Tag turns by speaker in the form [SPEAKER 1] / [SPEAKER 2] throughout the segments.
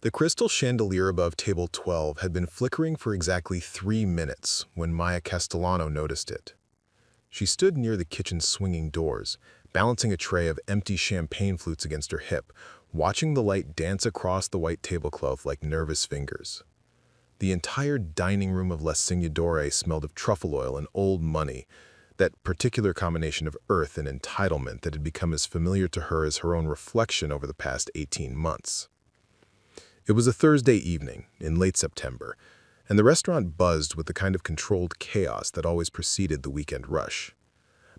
[SPEAKER 1] The crystal chandelier above table 12 had been flickering for exactly 3 minutes when Maya Castellano noticed it. She stood near the kitchen's swinging doors, balancing a tray of empty champagne flutes against her hip, watching the light dance across the white tablecloth like nervous fingers. The entire dining room of Cygne Doré smelled of truffle oil and old money, that particular combination of earth and entitlement that had become as familiar to her as her own reflection over the past 18 months. It was a Thursday evening in late September, and the restaurant buzzed with the kind of controlled chaos that always preceded the weekend rush.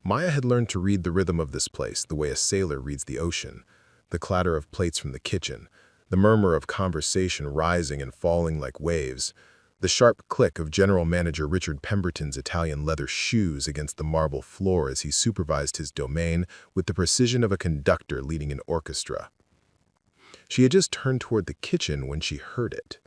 [SPEAKER 1] Maya had learned to read the rhythm of this place the way a sailor reads the ocean, the clatter of plates from the kitchen, the murmur of conversation rising and falling like waves, the sharp click of General Manager Richard Pemberton's Italian leather shoes against the marble floor as he supervised his domain with the precision of a conductor leading an orchestra. She had just turned toward the kitchen when she heard it.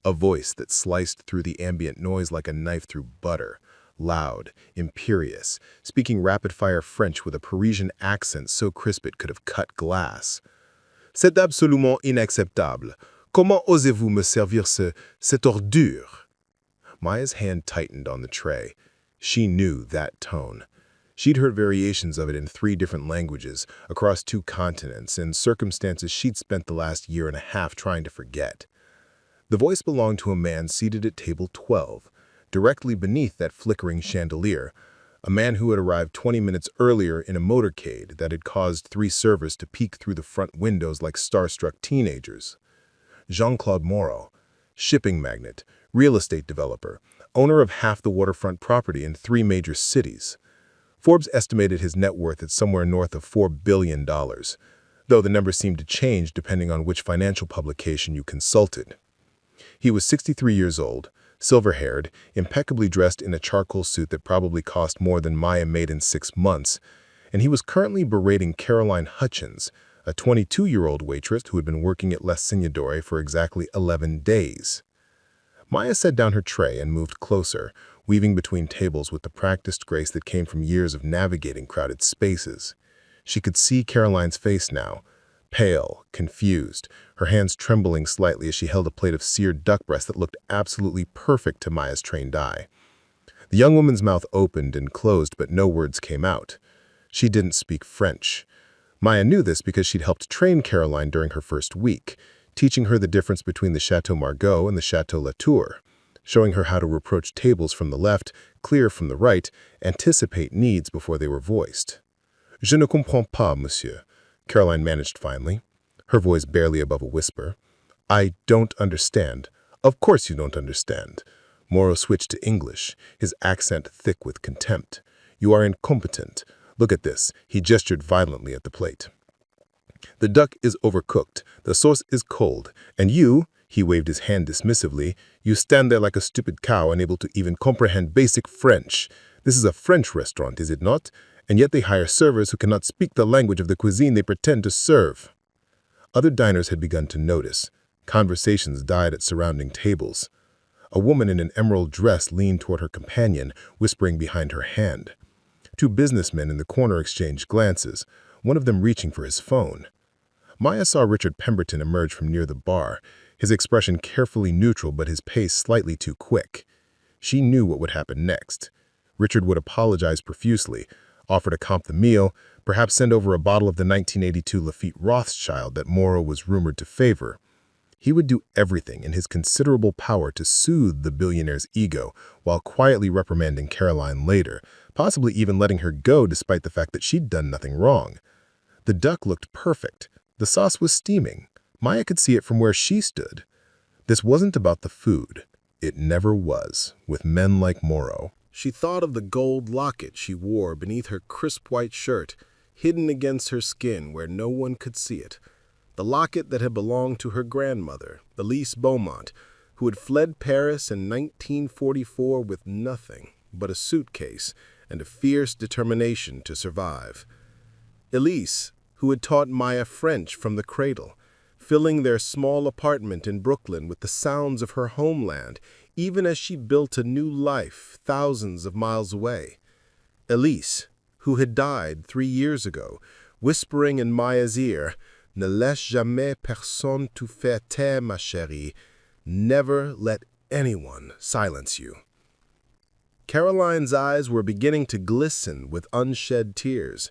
[SPEAKER 1] A voice that sliced through the ambient noise like a knife through butter, loud, imperious, speaking rapid-fire French with a Parisian accent so crisp it could have cut glass. C'est absolument inacceptable. Comment osez-vous me servir cette ordure? Maya's hand tightened on the tray. She knew that tone. She'd heard variations of it in 3 different languages, across 2 continents, in circumstances she'd spent the last year and a half trying to forget. The voice belonged to a man seated at table 12, directly beneath that flickering chandelier, a man who had arrived 20 minutes earlier in a motorcade that had caused 3 servers to peek through the front windows like starstruck teenagers. Jean-Claude Moreau, shipping magnate, real estate developer, owner of half the waterfront property in 3 major cities. Forbes estimated his net worth at somewhere north of $4 billion, though the number seemed to change depending on which financial publication you consulted. He was 63 years old, silver-haired, impeccably dressed in a charcoal suit that probably cost more than Maya made in 6 months, and he was currently berating Caroline Hutchins, a 22-year-old waitress who had been working at Cygne Doré for exactly 11 days. Maya set down her tray and moved closer, weaving between tables with the practiced grace that came from years of navigating crowded spaces. She could see Caroline's face now, pale, confused, her hands trembling slightly as she held a plate of seared duck breast that looked absolutely perfect to Maya's trained eye. The young woman's mouth opened and closed, but no words came out. She didn't speak French. Maya knew this because she'd helped train Caroline during her first week, teaching her the difference between the Chateau Margaux and the Chateau Latour, showing her how to approach tables from the left, clear from the right, anticipate needs before they were voiced. Je ne comprends pas, monsieur, Caroline managed finally, her voice barely above a whisper. I don't understand. Of course you don't understand. Moreau switched to English, his accent thick with contempt. You are incompetent. Look at this. He gestured violently at the plate. The duck is overcooked, the sauce is cold, and you, he waved his hand dismissively, you stand there like a stupid cow, unable to even comprehend basic French. This is a French restaurant, is it not? And yet they hire servers who cannot speak the language of the cuisine they pretend to serve. Other diners had begun to notice. Conversations died at surrounding tables. A woman in an emerald dress leaned toward her companion, whispering behind her hand. 2 businessmen in the corner exchanged glances, one of them reaching for his phone. Maya saw Richard Pemberton emerge from near the bar, his expression carefully neutral but his pace slightly too quick. She knew what would happen next. Richard would apologize profusely, offer to comp the meal, perhaps send over a bottle of the 1982 Lafite Rothschild that Moreau was rumored to favor. He would do everything in his considerable power to soothe the billionaire's ego while quietly reprimanding Caroline later, possibly even letting her go despite the fact that she'd done nothing wrong. The duck looked perfect. The sauce was steaming. Maya could see it from where she stood. This wasn't about the food. It never was, with men like Moreau. She thought of the gold locket she wore beneath her crisp white shirt, hidden against her skin where no one could see it. The locket that had belonged to her grandmother, Élise Beaumont, who had fled Paris in 1944 with nothing but a suitcase and a fierce determination to survive. Élise, who had taught Maya French from the cradle, filling their small apartment in Brooklyn with the sounds of her homeland, even as she built a new life thousands of miles away. Élise, who had died 3 years ago, whispering in Maya's ear, Ne laisse jamais personne te faire taire, ma chérie. Never let anyone silence you. Caroline's eyes were beginning to glisten with unshed tears.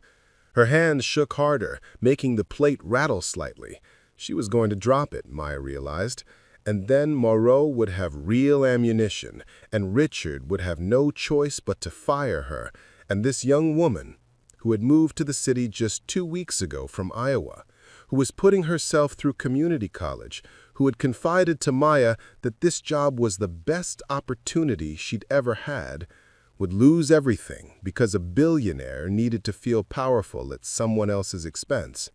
[SPEAKER 1] Her hands shook harder, making the plate rattle slightly. She was going to drop it, Maya realized, and then Moreau would have real ammunition, and Richard would have no choice but to fire her, and this young woman, who had moved to the city just 2 weeks ago from Iowa, who was putting herself through community college, who had confided to Maya that this job was the best opportunity she'd ever had, would lose everything because a billionaire needed to feel powerful at someone else's expense.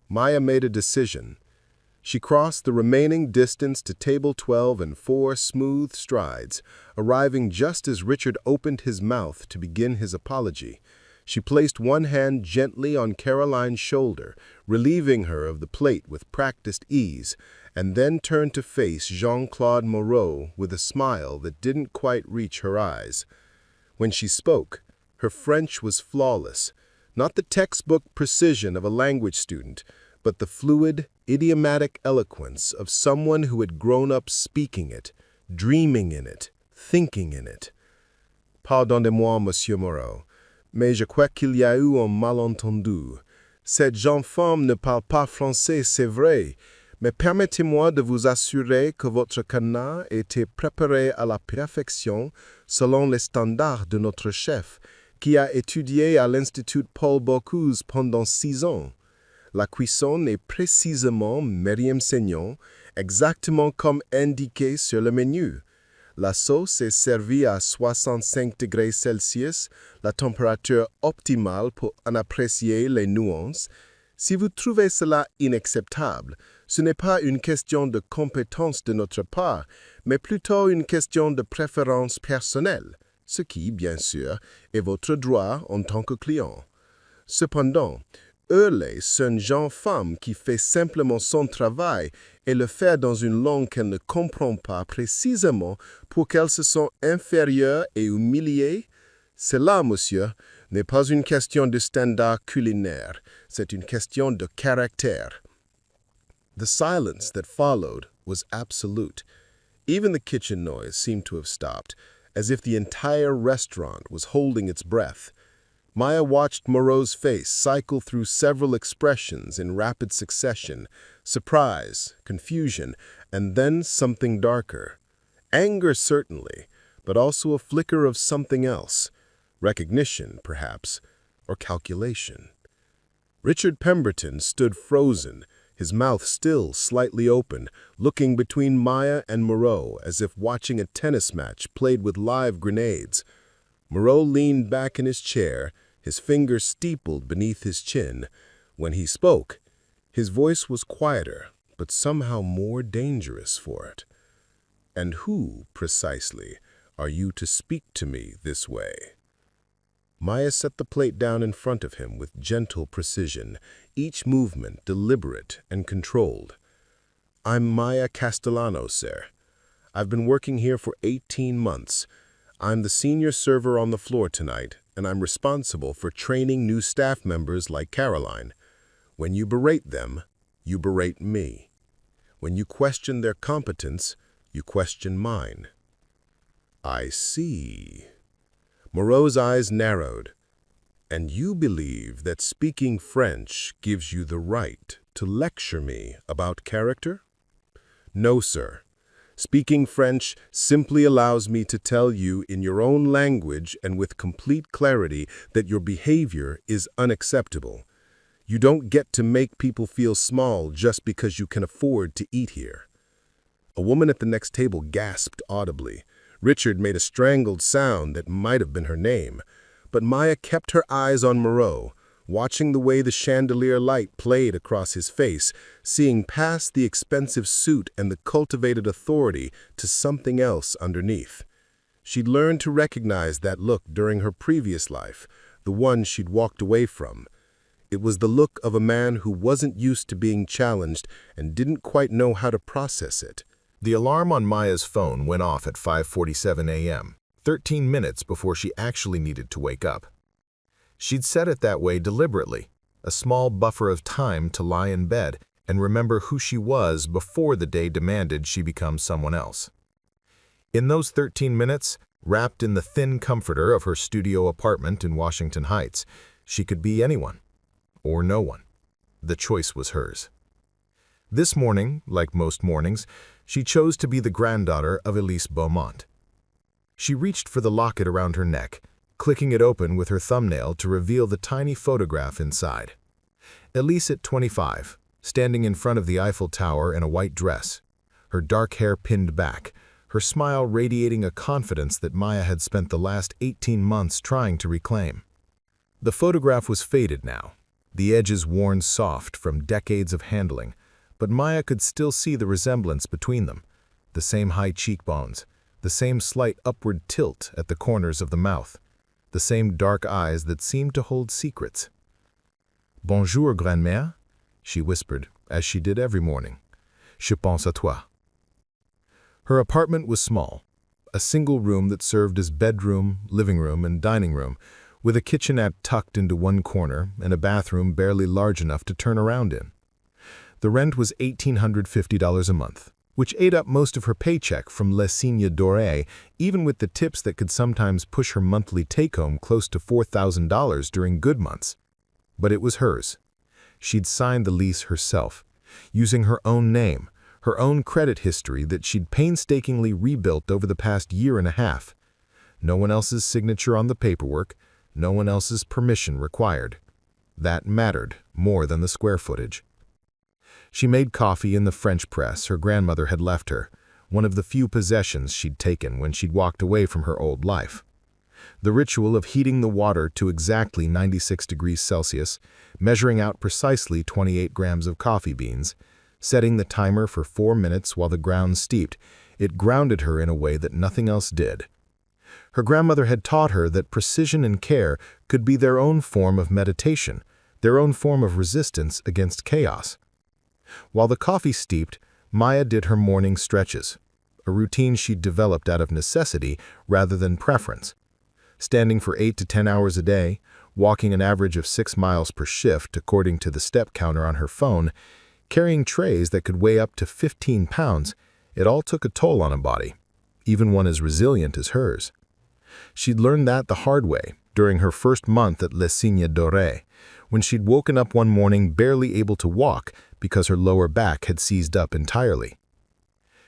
[SPEAKER 1] Maya made a decision. She crossed the remaining distance to table 12 in 4 smooth strides, arriving just as Richard opened his mouth to begin his apology. She placed one hand gently on Caroline's shoulder, relieving her of the plate with practiced ease, and then turned to face Jean-Claude Moreau with a smile that didn't quite reach her eyes. When she spoke, her French was flawless, not the textbook precision of a language student, but the fluid, idiomatic eloquence of someone who had grown up speaking it, dreaming in it, thinking in it. Pardonnez-moi, Monsieur Moreau, mais je crois qu'il y a eu un malentendu. Cette jeune femme ne parle pas français, c'est vrai, mais permettez-moi de vous assurer que votre canard était préparé à la perfection selon les standards de notre chef, qui a étudié à l'Institut Paul Bocuse pendant 6 ans. La cuisson est précisément, Meriem Seignon, exactement comme indiqué sur le menu. La sauce est servie à 65 degrés Celsius, la température optimale pour en apprécier les nuances. Si vous trouvez cela inacceptable, ce n'est pas une question de compétence de notre part, mais plutôt une question de préférence personnelle, ce qui, bien sûr, est votre droit en tant que client. Cependant, hurler sur une jeune femme qui fait simplement son travail et le faire dans une langue qu'elle ne comprend pas précisément pour qu'elle se sente inférieure et humiliée, cela, monsieur, n'est pas une question de standard culinaire, c'est une question de caractère. The silence that followed was absolute. Even the kitchen noise seemed to have stopped, as if the entire restaurant was holding its breath. Maya watched Moreau's face cycle through several expressions in rapid succession, surprise, confusion, and then something darker. Anger, certainly, but also a flicker of something else. Recognition, perhaps, or calculation. Richard Pemberton stood frozen, his mouth still slightly open, looking between Maya and Moreau as if watching a tennis match played with live grenades. Moreau leaned back in his chair, his fingers steepled beneath his chin. When he spoke, his voice was quieter, but somehow more dangerous for it. And who, precisely, are you to speak to me this way? Maya set the plate down in front of him with gentle precision, each movement deliberate and controlled. I'm Maya Castellano, sir. I've been working here for 18 months. I'm the senior server on the floor tonight, and I'm responsible for training new staff members like Caroline. When you berate them, you berate me. When you question their competence, you question mine. I see. Moreau's eyes narrowed. And you believe that speaking French gives you the right to lecture me about character? No, sir. Speaking French simply allows me to tell you in your own language and with complete clarity that your behavior is unacceptable. You don't get to make people feel small just because you can afford to eat here. A woman at the next table gasped audibly. Richard made a strangled sound that might have been her name. But Maya kept her eyes on Moreau, watching the way the chandelier light played across his face, seeing past the expensive suit and the cultivated authority to something else underneath. She'd learned to recognize that look during her previous life, the one she'd walked away from. It was the look of a man who wasn't used to being challenged and didn't quite know how to process it. The alarm on Maya's phone went off at 5:47 a.m., 13 minutes before she actually needed to wake up. She'd set it that way deliberately, a small buffer of time to lie in bed and remember who she was before the day demanded she become someone else. In those 13 minutes, wrapped in the thin comforter of her studio apartment in Washington Heights, she could be anyone, or no one. The choice was hers. This morning, like most mornings, she chose to be the granddaughter of Élise Beaumont. She reached for the locket around her neck, clicking it open with her thumbnail to reveal the tiny photograph inside. Élise at 25, standing in front of the Eiffel Tower in a white dress, her dark hair pinned back, her smile radiating a confidence that Maya had spent the last 18 months trying to reclaim. The photograph was faded now, the edges worn soft from decades of handling, but Maya could still see the resemblance between them, the same high cheekbones, the same slight upward tilt at the corners of the mouth, the same dark eyes that seemed to hold secrets. "Bonjour, grand-mère," she whispered, as she did every morning. "Je pense à toi." Her apartment was small, a single room that served as bedroom, living room, and dining room, with a kitchenette tucked into one corner and a bathroom barely large enough to turn around in. The rent was $1,850 a month, which ate up most of her paycheck from Cygne Doré, even with the tips that could sometimes push her monthly take-home close to $4,000 during good months. But it was hers. She'd signed the lease herself, using her own name, her own credit history that she'd painstakingly rebuilt over the past year and a half. No one else's signature on the paperwork, no one else's permission required. That mattered more than the square footage. She made coffee in the French press her grandmother had left her, one of the few possessions she'd taken when she'd walked away from her old life. The ritual of heating the water to exactly 96 degrees Celsius, measuring out precisely 28 grams of coffee beans, setting the timer for 4 minutes while the grounds steeped, it grounded her in a way that nothing else did. Her grandmother had taught her that precision and care could be their own form of meditation, their own form of resistance against chaos. While the coffee steeped, Maya did her morning stretches, a routine she'd developed out of necessity rather than preference. Standing for 8 to 10 hours a day, walking an average of 6 miles per shift according to the step counter on her phone, carrying trays that could weigh up to 15 pounds, it all took a toll on a body, even one as resilient as hers. She'd learned that the hard way during her first month at Cygne Doré, when she'd woken up one morning barely able to walk because her lower back had seized up entirely.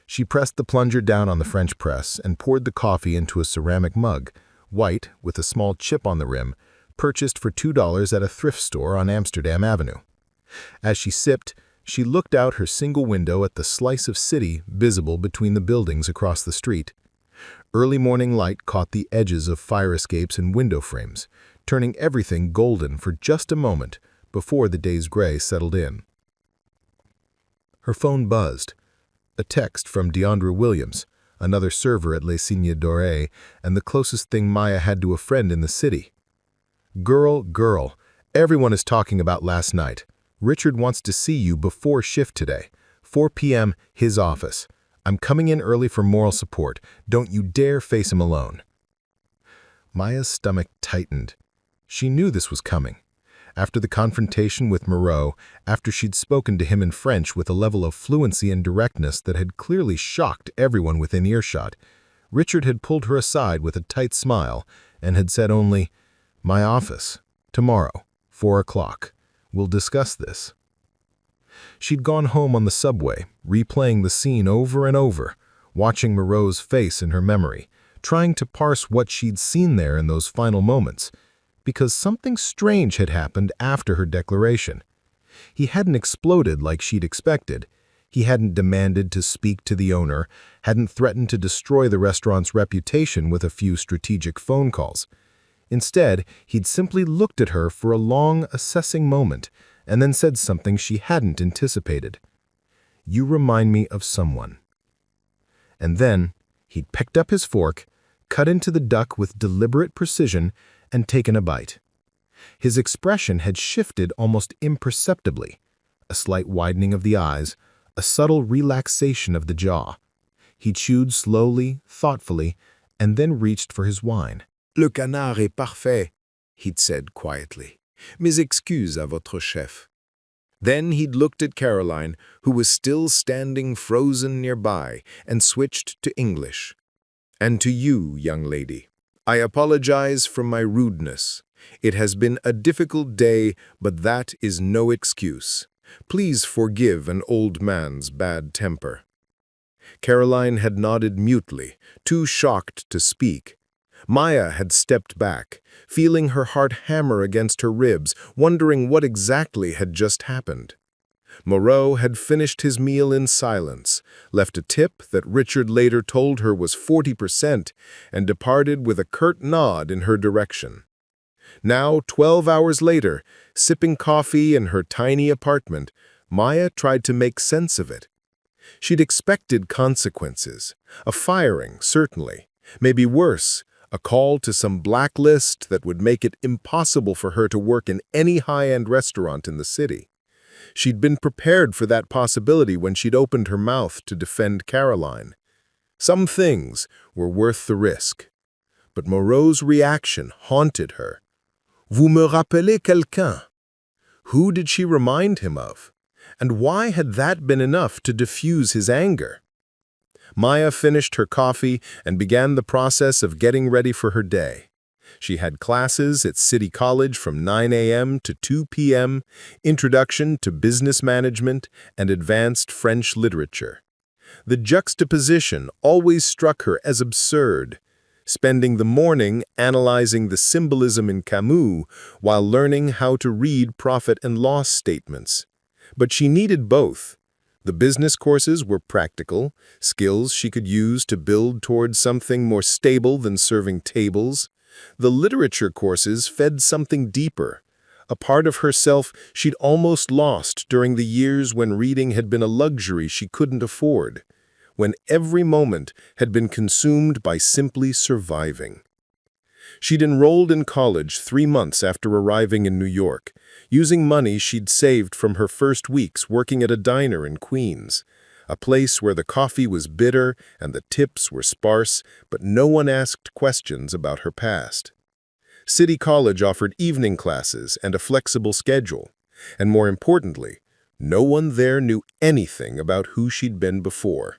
[SPEAKER 1] She pressed the plunger down on the French press and poured the coffee into a ceramic mug, white with a small chip on the rim, purchased for $2 at a thrift store on Amsterdam Avenue. As she sipped, she looked out her single window at the slice of city visible between the buildings across the street. Early morning light caught the edges of fire escapes and window frames, turning everything golden for just a moment before the day's gray settled in. Her phone buzzed. A text from Deandra Williams, another server at Cygne Doré, and the closest thing Maya had to a friend in the city. Girl, everyone is talking about last night. Richard wants to see you before shift today. 4 p.m., his office. I'm coming in early for moral support. Don't you dare face him alone." Maya's stomach tightened. She knew this was coming. After the confrontation with Moreau, after she'd spoken to him in French with a level of fluency and directness that had clearly shocked everyone within earshot, Richard had pulled her aside with a tight smile and had said only, "My office, tomorrow, 4 o'clock. We'll discuss this." She'd gone home on the subway, replaying the scene over and over, watching Moreau's face in her memory, trying to parse what she'd seen there in those final moments, because something strange had happened after her declaration. He hadn't exploded like she'd expected. He hadn't demanded to speak to the owner, hadn't threatened to destroy the restaurant's reputation with a few strategic phone calls. Instead, he'd simply looked at her for a long, assessing moment and then said something she hadn't anticipated. "You remind me of someone." And then, he'd picked up his fork, cut into the duck with deliberate precision, and taken a bite. His expression had shifted almost imperceptibly, a slight widening of the eyes, a subtle relaxation of the jaw. He chewed slowly, thoughtfully, and then reached for his wine. "Le canard est parfait," he'd said quietly.
[SPEAKER 2] Mes excuses à votre chef. Then he'd looked at Caroline, who was still standing frozen nearby, and switched to English. And to you, young lady, I apologize for my rudeness. It has been a difficult day, but that is no excuse. Please forgive an old man's bad temper. Caroline had nodded mutely, too shocked to speak. Maya had stepped back, feeling her heart hammer against her ribs, wondering what exactly had just happened. Moreau had finished his meal in silence, left a tip that Richard later told her was 40%, and departed with a curt nod in her direction. Now, 12 hours later, sipping coffee in her tiny apartment, Maya tried to make sense of it. She'd expected consequences, a firing, certainly, maybe worse, a call to some blacklist that would make it impossible for her to work in any high-end restaurant in the city. She'd been prepared for that possibility when she'd opened her mouth to defend Caroline. Some things were worth the risk. But Moreau's reaction haunted her. Vous me rappelez quelqu'un? Who did she remind him of? And why had that been enough to diffuse his anger? Maya finished her coffee and began the process of getting ready for her day. She had classes at City College from 9 a.m. to 2 p.m., Introduction to Business Management, and Advanced French Literature. The juxtaposition always struck her as absurd, spending the morning analyzing the symbolism in Camus while learning how to read profit and loss statements. But she needed both. The business courses were practical, skills she could use to build towards something more stable than serving tables. The literature courses fed something deeper, a part of herself she'd almost lost during the years when reading had been a luxury she couldn't afford, when every moment had been consumed by simply surviving. She'd enrolled in college 3 months after arriving in New York, using money she'd saved from her first weeks working at a diner in Queens, a place where the coffee was bitter and the tips were sparse, but no one asked questions about her past. City College offered evening classes and a flexible schedule, and more importantly, no one there knew anything about who she'd been before.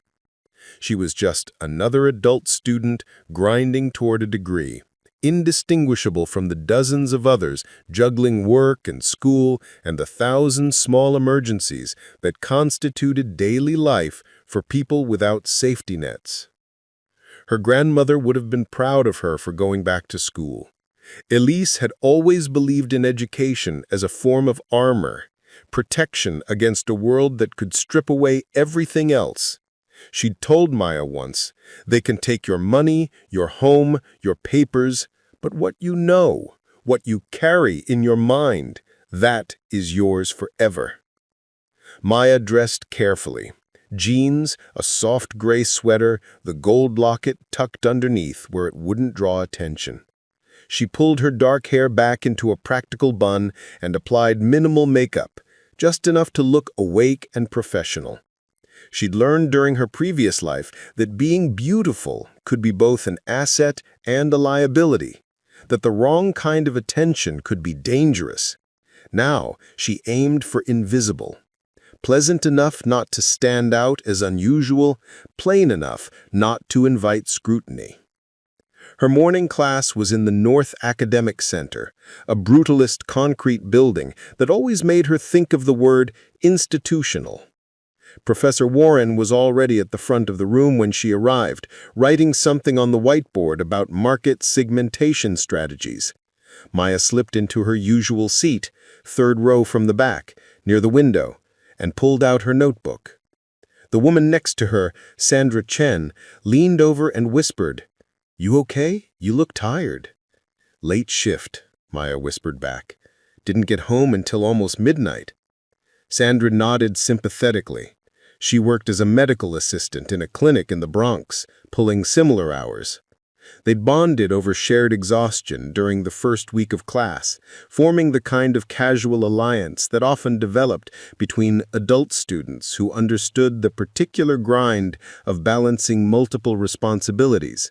[SPEAKER 2] She was just another adult student grinding toward a degree, indistinguishable from the dozens of others juggling work and school and the 1,000 small emergencies that constituted daily life for people without safety nets. Her grandmother would have been proud of her for going back to school. Élise had always believed in education as a form of armor, protection against a world that could strip away everything else. She'd told Maya once, "They can take your money, your home, your papers, but what you know, what you carry in your mind, that is yours forever." Maya dressed carefully. Jeans, a soft gray sweater, the gold locket tucked underneath where it wouldn't draw attention. She pulled her dark hair back into a practical bun and applied minimal makeup, just enough to look awake and professional. She'd learned during her previous life that being beautiful could be both an asset and a liability, that the wrong kind of attention could be dangerous. Now she aimed for invisible. Pleasant enough not to stand out as unusual, plain enough not to invite scrutiny. Her morning class was in the North Academic Center, a brutalist concrete building that always made her think of the word institutional. Professor Warren was already at the front of the room when she arrived, writing something on the whiteboard about market segmentation strategies. Maya slipped into her usual seat, 3rd row from the back, near the window, and pulled out her notebook. The woman next to her, Sandra Chen, leaned over and whispered, "You okay? You look tired." "Late shift," Maya whispered back. "Didn't get home until almost midnight." Sandra nodded sympathetically. She worked as a medical assistant in a clinic in the Bronx, pulling similar hours. They'd bonded over shared exhaustion during the first week of class, forming the kind of casual alliance that often developed between adult students who understood the particular grind of balancing multiple responsibilities.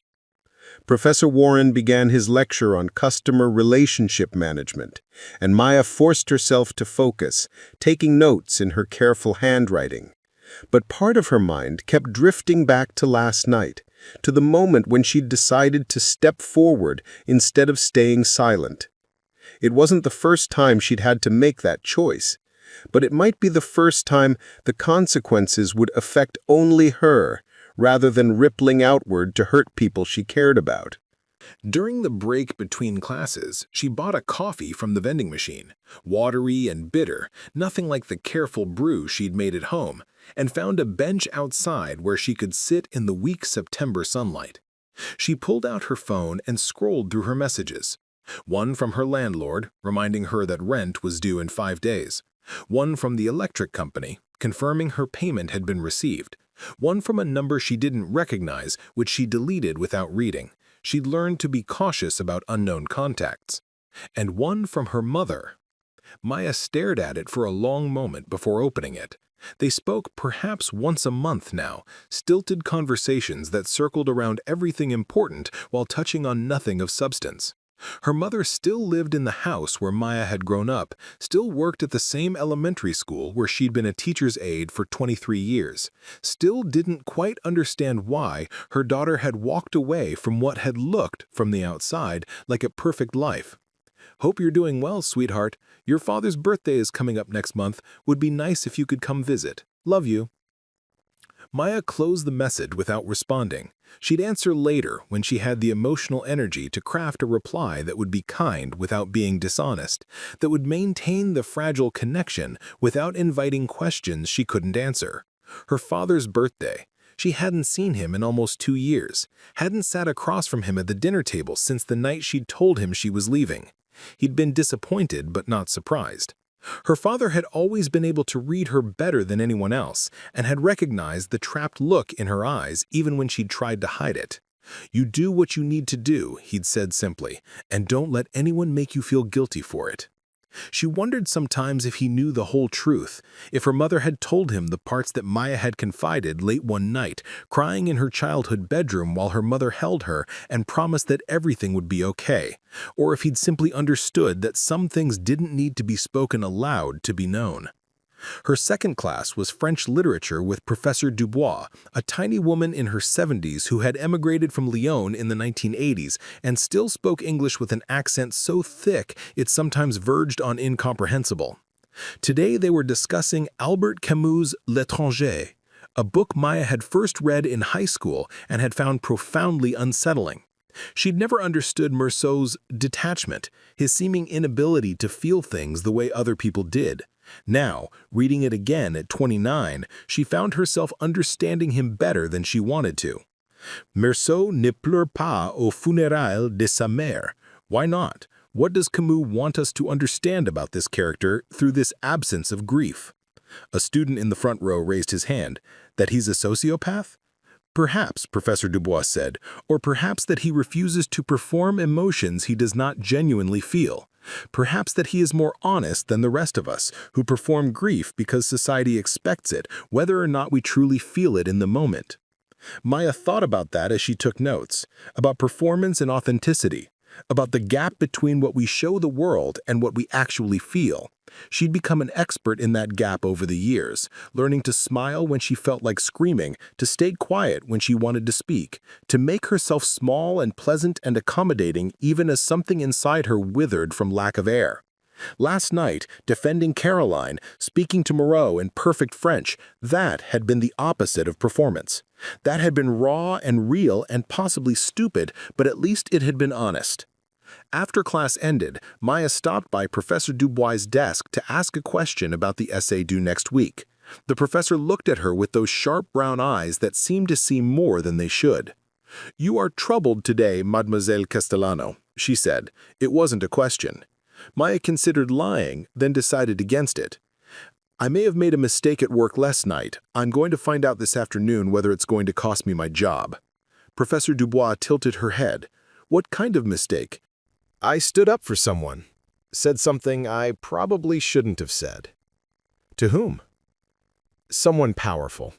[SPEAKER 3] Professor Warren began his lecture on customer relationship management, and Maya forced herself to focus, taking notes in her careful handwriting. But part of her mind kept drifting back to last night, to the moment when she'd decided to step forward instead of staying silent. It wasn't the first time she'd had to make that choice, but it might be the first time the consequences would affect only her, rather than rippling outward to hurt people she cared about.
[SPEAKER 1] During the break between classes, she bought a coffee from the vending machine, watery and bitter, nothing like the careful brew she'd made at home, and found a bench outside where she could sit in the weak September sunlight. She pulled out her phone and scrolled through her messages. One from her landlord, reminding her that rent was due in 5 days. One from the electric company, confirming her payment had been received. One from a number she didn't recognize, which she deleted without reading. She'd learned to be cautious about unknown contacts. And one from her mother. Maya stared at it for a long moment before opening it. They spoke perhaps once a month now, stilted conversations that circled around everything important while touching on nothing of substance. Her mother still lived in the house where Maya had grown up, still worked at the same elementary school where she'd been a teacher's aide for 23 years, still didn't quite understand why her daughter had walked away from what had looked, from the outside, like a perfect life. "Hope you're doing well, sweetheart. Your father's birthday is coming up next month. Would be nice if you could come visit. Love you." Maya closed the message without responding. She'd answer later when she had the emotional energy to craft a reply that would be kind without being dishonest, that would maintain the fragile connection without inviting questions she couldn't answer. Her father's birthday. She hadn't seen him in almost 2 years, hadn't sat across from him at the dinner table since the night she'd told him she was leaving. He'd been disappointed but not surprised. Her father had always been able to read her better than anyone else and had recognized the trapped look in her eyes even when she'd tried to hide it. "You do what you need to do," he'd said simply, "and don't let anyone make you feel guilty for it." She wondered sometimes if he knew the whole truth, if her mother had told him the parts that Maya had confided late one night, crying in her childhood bedroom while her mother held her and promised that everything would be okay, or if he'd simply understood that some things didn't need to be spoken aloud to be known. Her second class was French literature with Professor Dubois, a tiny woman in her 70s who had emigrated from Lyon in the 1980s and still spoke English with an accent so thick it sometimes verged on incomprehensible. Today they were discussing Albert Camus' L'étranger, a book Maya had first read in high school and had found profoundly unsettling. She'd never understood Meursault's detachment, his seeming inability to feel things the way other people did. Now, reading it again at 29, she found herself understanding him better than she wanted to. Meursault ne pleure pas aux funérailles de sa mère. Why not? What does Camus want us to understand about this character through this absence of grief? A student in the front row raised his hand. That he's a sociopath? Perhaps, Professor Dubois said, or perhaps that he refuses to perform emotions he does not genuinely feel. Perhaps that he is more honest than the rest of us, who perform grief because society expects it, whether or not we truly feel it in the moment. Maya thought about that as she took notes, about performance and authenticity, about the gap between what we show the world and what we actually feel. She'd become an expert in that gap over the years, learning to smile when she felt like screaming, to stay quiet when she wanted to speak, to make herself small and pleasant and accommodating even as something inside her withered from lack of air. Last night, defending Caroline, speaking to Moreau in perfect French, that had been the opposite of performance. That had been raw and real and possibly stupid, but at least it had been honest. After class ended, Maya stopped by Professor Dubois' desk to ask a question about the essay due next week. The professor looked at her with those sharp brown eyes that seemed to see more than they should. "You are troubled today, Mademoiselle Castellano," she said. It wasn't a question. Maya considered lying, then decided against it. "I may have made a mistake at work last night. I'm going to find out this afternoon whether it's going to cost me my job." Professor Dubois tilted her head. "What kind of mistake?"
[SPEAKER 2] I stood up for someone, said something I probably shouldn't have said.
[SPEAKER 1] "To whom?"
[SPEAKER 2] Someone powerful,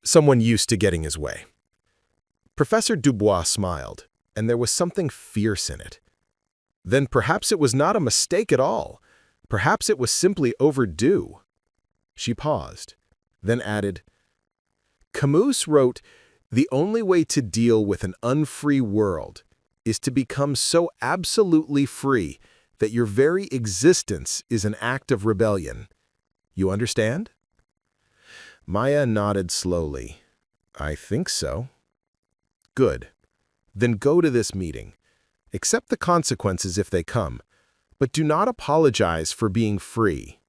[SPEAKER 2] someone used to getting his way.
[SPEAKER 1] Professor Dubois smiled. and there was something fierce in it. Then perhaps it was not a mistake at all. Perhaps it was simply overdue. She paused, then added, Camus wrote, "The only way to deal with an unfree world is to become so absolutely free that your very existence is an act of rebellion. You understand?" Maya nodded slowly. "I think so." "Good. Then go to this meeting. Accept the consequences if they come, but do not apologize for being free."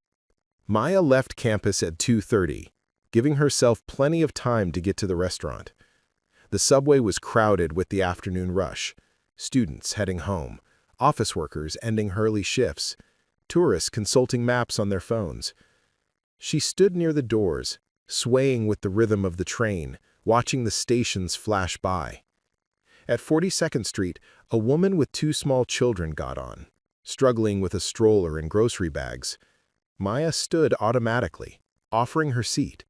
[SPEAKER 1] Maya left campus at 2:30, giving herself plenty of time to get to the restaurant. The subway was crowded with the afternoon rush, students heading home, office workers ending early shifts, tourists consulting maps on their phones. She stood near the doors, swaying with the rhythm of the train, watching the stations flash by. At 42nd Street, a woman with 2 small children got on, struggling with a stroller and grocery bags. Maya stood automatically, offering her seat.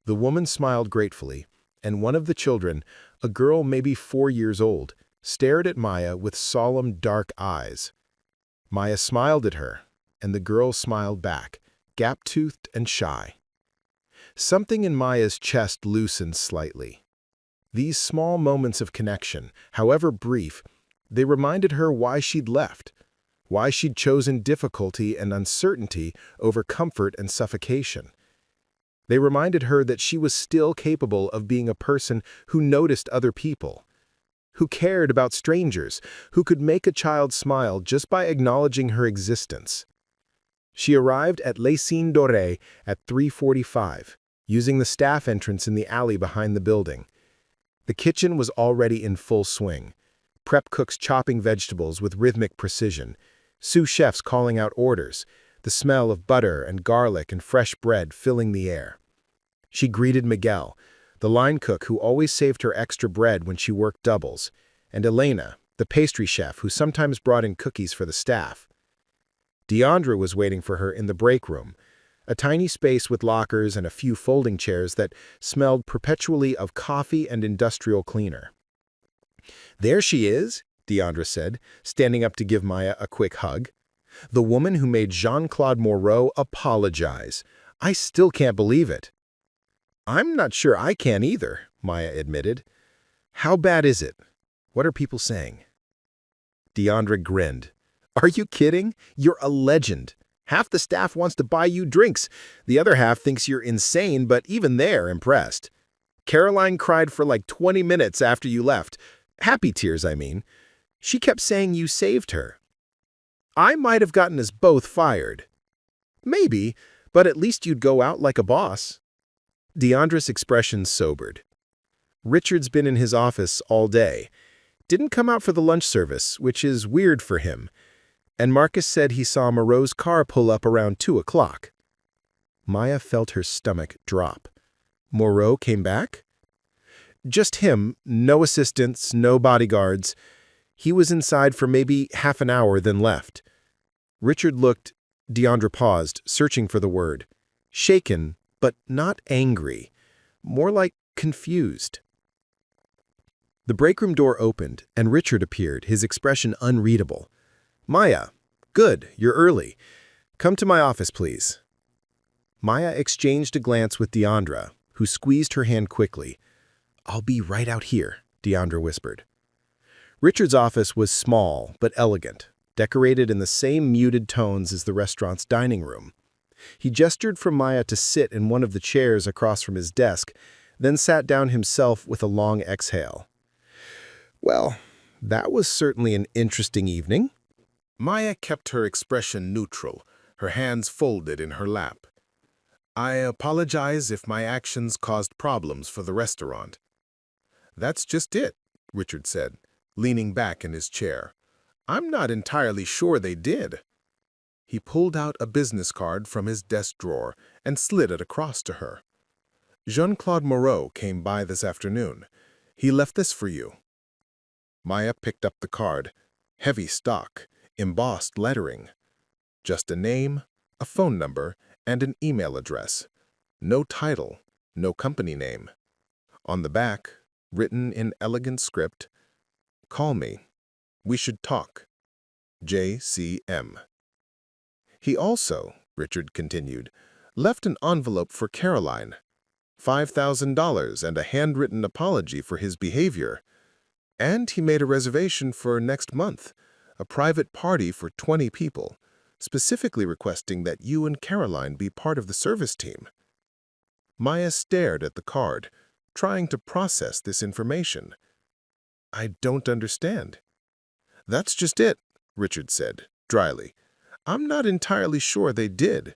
[SPEAKER 1] The woman smiled gratefully, and one of the children, a girl maybe 4 years old, stared at Maya with solemn, dark eyes. Maya smiled at her, and the girl smiled back, gap-toothed and shy. Something in Maya's chest loosened slightly. These small moments of connection, however brief, they reminded her why she'd left, why she'd chosen difficulty and uncertainty over comfort and suffocation. They reminded her that she was still capable of being a person who noticed other people, who cared about strangers, who could make a child smile just by acknowledging her existence. She arrived at Cygne Doré at 3:45, using the staff entrance in the alley behind the building. The kitchen was already in full swing, prep cooks chopping vegetables with rhythmic precision, sous chefs calling out orders, the smell of butter and garlic and fresh bread filling the air. She greeted Miguel, the line cook who always saved her extra bread when she worked doubles, and Elena, the pastry chef who sometimes brought in cookies for the staff. Deandra was waiting for her in the break room, a tiny space with lockers and a few folding chairs that smelled perpetually of coffee and industrial cleaner. "There she is," Deandra said, standing up to give Maya a quick hug. "The woman who made Jean-Claude Moreau apologize. I still can't believe it." "I'm not sure I can either," Maya admitted. "How bad is it? What are people saying?" Deandra grinned. "Are you kidding? You're a legend. Half the staff wants to buy you drinks. The other half thinks you're insane, but even they're impressed. Caroline cried for like 20 minutes after you left. Happy tears, I mean. She kept saying you saved her. I might have gotten us both fired." "Maybe, but at least you'd go out like a boss." Deandra's expression sobered. "Richard's been in his office all day. Didn't come out for the lunch service, which is weird for him. And Marcus said he saw Moreau's car pull up around 2 o'clock. Maya felt her stomach drop. Moreau came back? "Just him, no assistants, no bodyguards. He was inside for maybe half an hour, then left." Richard looked. Deandra paused, searching for the word. Shaken, but not angry. More like confused. The breakroom door opened, and Richard appeared, his expression unreadable. "Maya, good, you're early. Come to my office, please." Maya exchanged a glance with Deandra, who squeezed her hand quickly. "I'll be right out here," Deandra whispered. Richard's office was small but elegant, decorated in the same muted tones as the restaurant's dining room. He gestured for Maya to sit in one of the chairs across from his desk, then sat down himself with a long exhale. "Well, that was certainly an interesting evening."
[SPEAKER 4] Maya kept her expression neutral, her hands folded in her lap. "I apologize if my actions caused problems for the restaurant." "That's just it," Richard said, leaning back in his chair. "I'm not entirely sure they did." He pulled out a business card from his desk drawer and slid it across to her. "Jean-Claude Moreau came by this afternoon. He left this for you." Maya picked up the card. Heavy stock, embossed lettering. Just a name, a phone number, and an email address. No title, no company name. On the back, written in elegant script, Call me. We should talk. J.C.M. He also, Richard continued, left an envelope for Caroline, $5,000 and a handwritten apology for his behavior. And he made a reservation for next month, a private party for 20 people, specifically requesting that you and Caroline be part of the service team. Maya stared at the card, trying to process this information. I don't understand. That's just it, Richard said, dryly. I'm not entirely sure they did.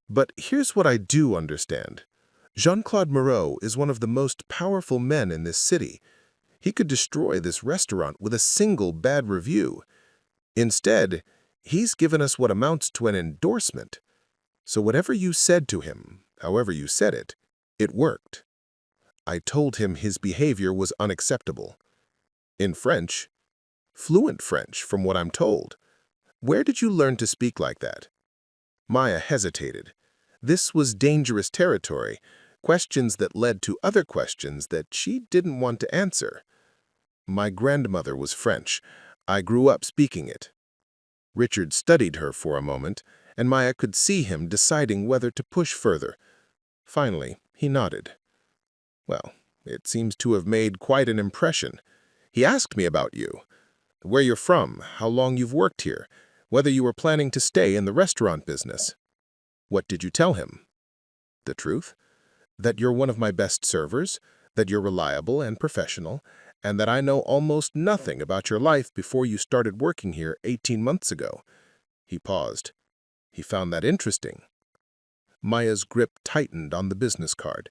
[SPEAKER 4] But here's what I do understand. Jean-Claude Moreau is one of the most powerful men in this city. He could destroy this restaurant with a single bad review. Instead, he's given us what amounts to an endorsement. So whatever you said to him, however you said it, it worked. I told him his behavior was unacceptable. In French, fluent French, from what I'm told. Where did you learn to speak like that? Maya hesitated. This was dangerous territory, questions that led to other questions that she didn't want to answer. My grandmother was French. I grew up speaking it. Richard studied her for a moment, and Maya could see him deciding whether to push further. Finally, he nodded. Well, it seems to have made quite an impression. He asked me about you, where you're from, how long you've worked here, whether you were planning to stay in the restaurant business. What did you tell him? The truth? That you're one of my best servers, that you're reliable and professional, and that I know almost nothing about your life before you started working here 18 months ago. He paused. He found that interesting. Maya's grip tightened on the business card.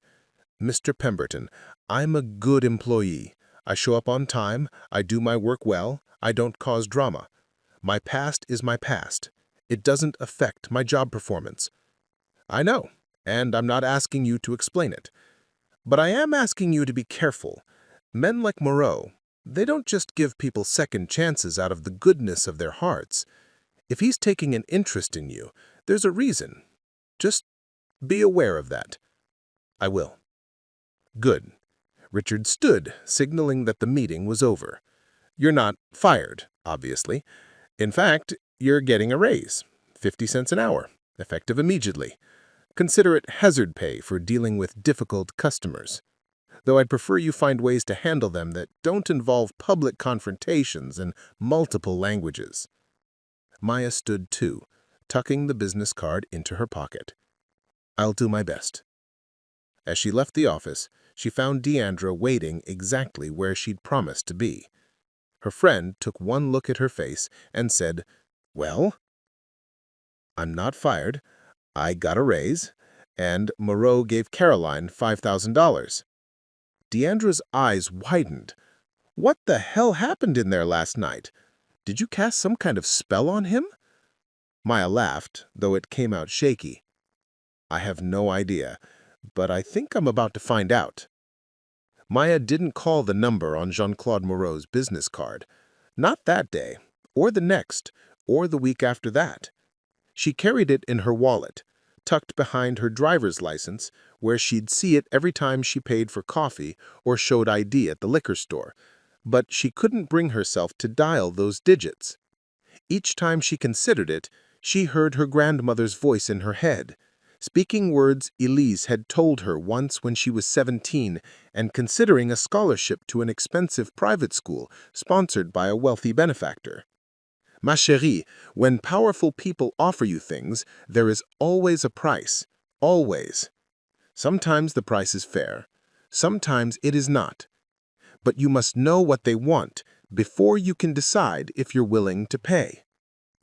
[SPEAKER 4] Mr. Pemberton, I'm a good employee. I show up on time, I do my work well, I don't cause drama. My past is my past. It doesn't affect my job performance. I know, and I'm not asking you to explain it. But I am asking you to be careful. Men like Moreau, they don't just give people second chances out of the goodness of their hearts. If he's taking an interest in you, there's a reason. Just be aware of that. I will. Good. Richard stood, signaling that the meeting was over. You're not fired, obviously. In fact, you're getting a raise, 50 cents an hour, effective immediately. Consider it hazard pay for dealing with difficult customers. Though I'd prefer you find ways to handle them that don't involve public confrontations and multiple languages. Maya stood too, tucking the business card into her pocket. I'll do my best. As she left the office, she found Deandra waiting exactly where she'd promised to be. Her friend took one look at her face and said, Well? I'm not fired. I got a raise, and Moreau gave Caroline $5,000. Deandra's eyes widened. What the hell happened in there last night? Did you cast some kind of spell on him? Maya laughed, though it came out shaky. I have no idea, but I think I'm about to find out. Maya didn't call the number on Jean-Claude Moreau's business card. Not that day, or the next, or the week after that. She carried it in her wallet, tucked behind her driver's license, where she'd see it every time she paid for coffee or showed ID at the liquor store. But she couldn't bring herself to dial those digits. Each time she considered it, she heard her grandmother's voice in her head, speaking words Élise had told her once when she was 17 and considering a scholarship to an expensive private school sponsored by a wealthy benefactor. Ma chérie, when powerful people offer you things, there is always a price. Always. Sometimes the price is fair. Sometimes it is not. But you must know what they want before you can decide if you're willing to pay.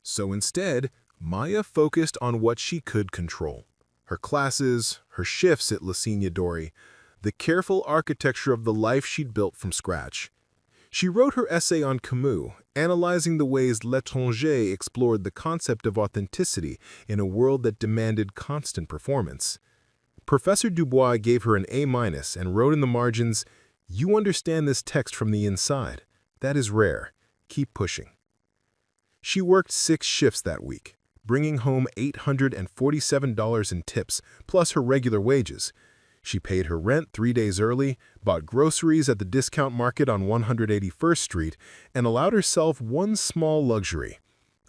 [SPEAKER 1] So instead, Maya focused on what she could control. Her classes, her shifts at Cygne Doré, the careful architecture of the life she'd built from scratch. She wrote her essay on Camus, analyzing the ways L'Étranger explored the concept of authenticity in a world that demanded constant performance. Professor Dubois gave her an A- and wrote in the margins, "You understand this text from the inside. That is rare. Keep pushing." She worked 6 shifts that week, bringing home $847 in tips, plus her regular wages. She paid her rent 3 days early, bought groceries at the discount market on 181st Street, and allowed herself one small luxury: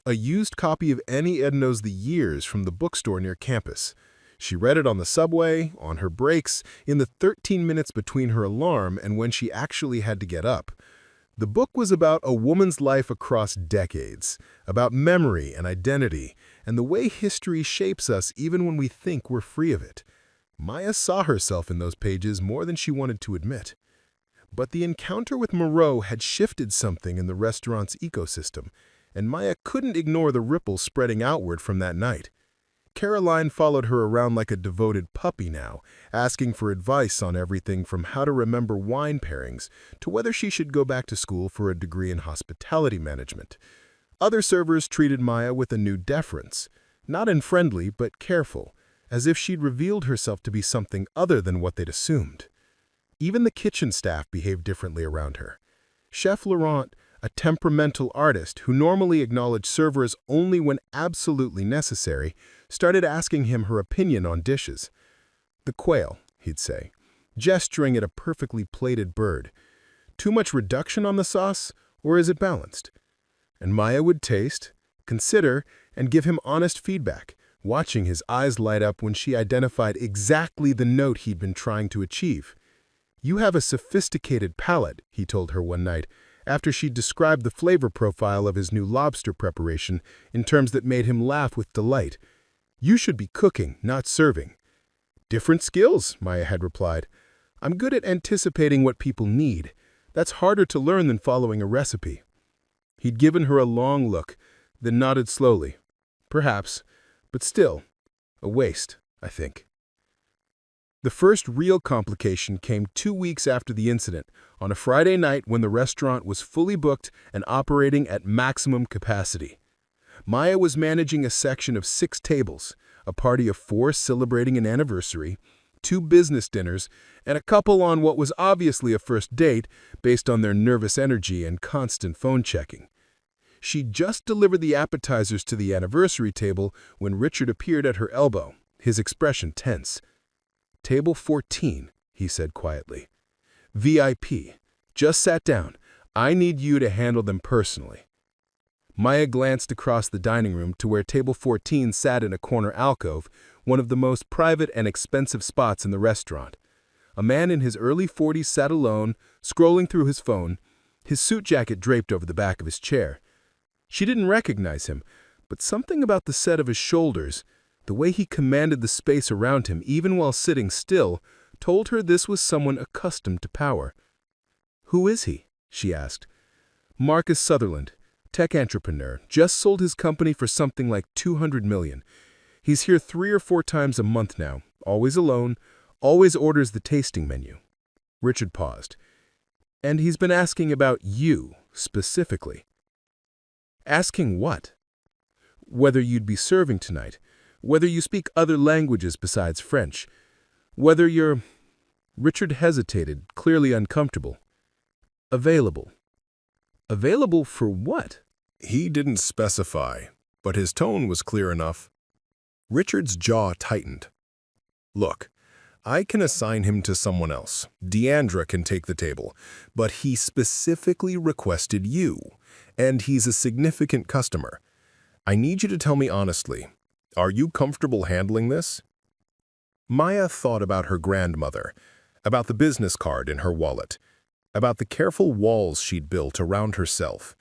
[SPEAKER 1] a used copy of Annie Ernaux's The Years from the bookstore near campus. She read it on the subway, on her breaks, in the 13 minutes between her alarm and when she actually had to get up. The book was about a woman's life across decades, about memory and identity, and the way history shapes us even when we think we're free of it. Maya saw herself in those pages more than she wanted to admit. But the encounter with Moreau had shifted something in the restaurant's ecosystem, and Maya couldn't ignore the ripples spreading outward from that night. Caroline followed her around like a devoted puppy now, asking for advice on everything from how to remember wine pairings to whether she should go back to school for a degree in hospitality management. Other servers treated Maya with a new deference, not unfriendly but careful, as if she'd revealed herself to be something other than what they'd assumed. Even the kitchen staff behaved differently around her. Chef Laurent, a temperamental artist who normally acknowledged servers only when absolutely necessary, started asking him her opinion on dishes. "The quail," he'd say, gesturing at a perfectly plated bird. "Too much reduction on the sauce, or is it balanced?" And Maya would taste, consider, and give him honest feedback, watching his eyes light up when she identified exactly the note he'd been trying to achieve. "You have a sophisticated palate," he told her one night, after she described the flavor profile of his new lobster preparation in terms that made him laugh with delight. "You should be cooking, not serving." "Different skills," Maya had replied. "I'm good at anticipating what people need. That's harder to learn than following a recipe." He'd given her a long look, then nodded slowly. "Perhaps, but still, a waste, I think." The first real complication came 2 weeks after the incident, on a Friday night when the restaurant was fully booked and operating at maximum capacity. Maya was managing a section of 6 tables, a party of 4 celebrating an anniversary, 2 business dinners, and a couple on what was obviously a first date based on their nervous energy and constant phone checking. She'd just delivered the appetizers to the anniversary table when Richard appeared at her elbow, his expression tense. "Table 14, he said quietly. "VIP. Just sat down. I need you to handle them personally." Maya glanced across the dining room to where table 14 sat in a corner alcove, one of the most private and expensive spots in the restaurant. A man in his early 40s sat alone, scrolling through his phone, his suit jacket draped over the back of his chair. She didn't recognize him, but something about the set of his shoulders, the way he commanded the space around him even while sitting still, told her this was someone accustomed to power. "Who is he?" she asked. "Marcus Sutherland, tech entrepreneur, just sold his company for something like $200 million. He's here 3 or 4 times a month now, always alone, always orders the tasting menu." Richard paused. "And he's been asking about you, specifically." "Asking what?" "Whether you'd be serving tonight, whether you speak other languages besides French, whether you're—" Richard hesitated, clearly uncomfortable. "Available." "Available for what?" He didn't specify, but his tone was clear enough. Richard's jaw tightened. "Look, I can assign him to someone else. Deandra can take the table, but he specifically requested you, and he's a significant customer. I need you to tell me honestly, are you comfortable handling this?" Maya thought about her grandmother, about the business card in her wallet, about the careful walls she'd built around herself.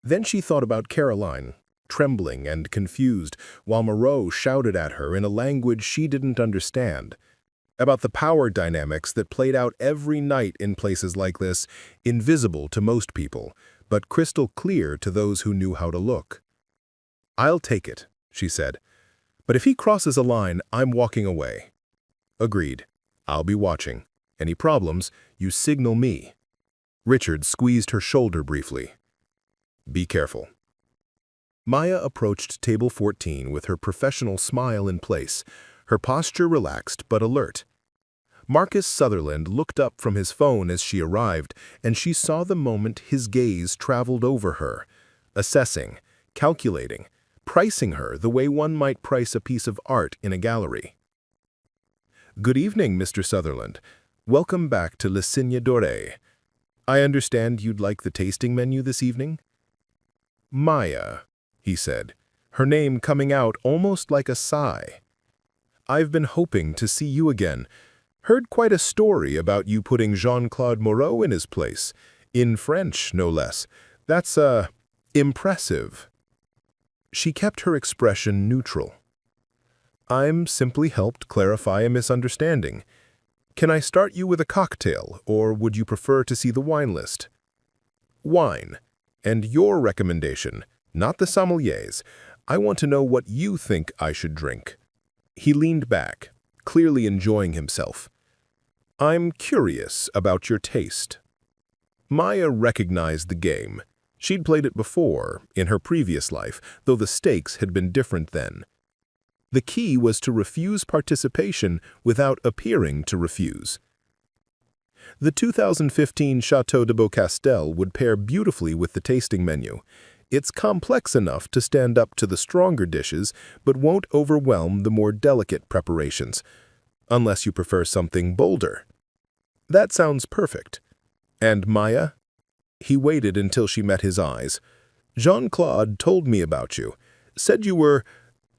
[SPEAKER 1] Then she thought about Caroline, trembling and confused, while Moreau shouted at her in a language she didn't understand, about the power dynamics that played out every night in places like this, invisible to most people, but crystal clear to those who knew how to look. "I'll take it," she said. "But if he crosses a line, I'm walking away." "Agreed. I'll be watching. Any problems, you signal me." Richard squeezed her shoulder briefly. "Be careful." Maya approached table 14 with her professional smile in place, her posture relaxed but alert. Marcus Sutherland looked up from his phone as she arrived, and she saw the moment his gaze traveled over her, assessing, calculating, pricing her the way one might price a piece of art in a gallery. Good evening, Mr. Sutherland. Welcome back to Cygne Doré. I understand you'd like the tasting menu this evening? Maya, he said, her name coming out almost like a sigh. I've been hoping to see you again. Heard quite a story about you putting Jean-Claude Moreau in his place. In French, no less. That's, impressive. She kept her expression neutral. I'm simply helped clarify a misunderstanding. Can I start you with a cocktail, or would you prefer to see the wine list? Wine. And your recommendation, not the sommelier's. I want to know what you think I should drink. He leaned back, clearly enjoying himself. I'm curious about your taste. Maya recognized the game. She'd played it before, in her previous life, though the stakes had been different then. The key was to refuse participation without appearing to refuse. The 2015 Chateau de Beaucastel would pair beautifully with the tasting menu. It's complex enough to stand up to the stronger dishes, but won't overwhelm the more delicate preparations, unless you prefer something bolder. That sounds perfect. And Maya? He waited until she met his eyes. Jean-Claude told me about you. Said you were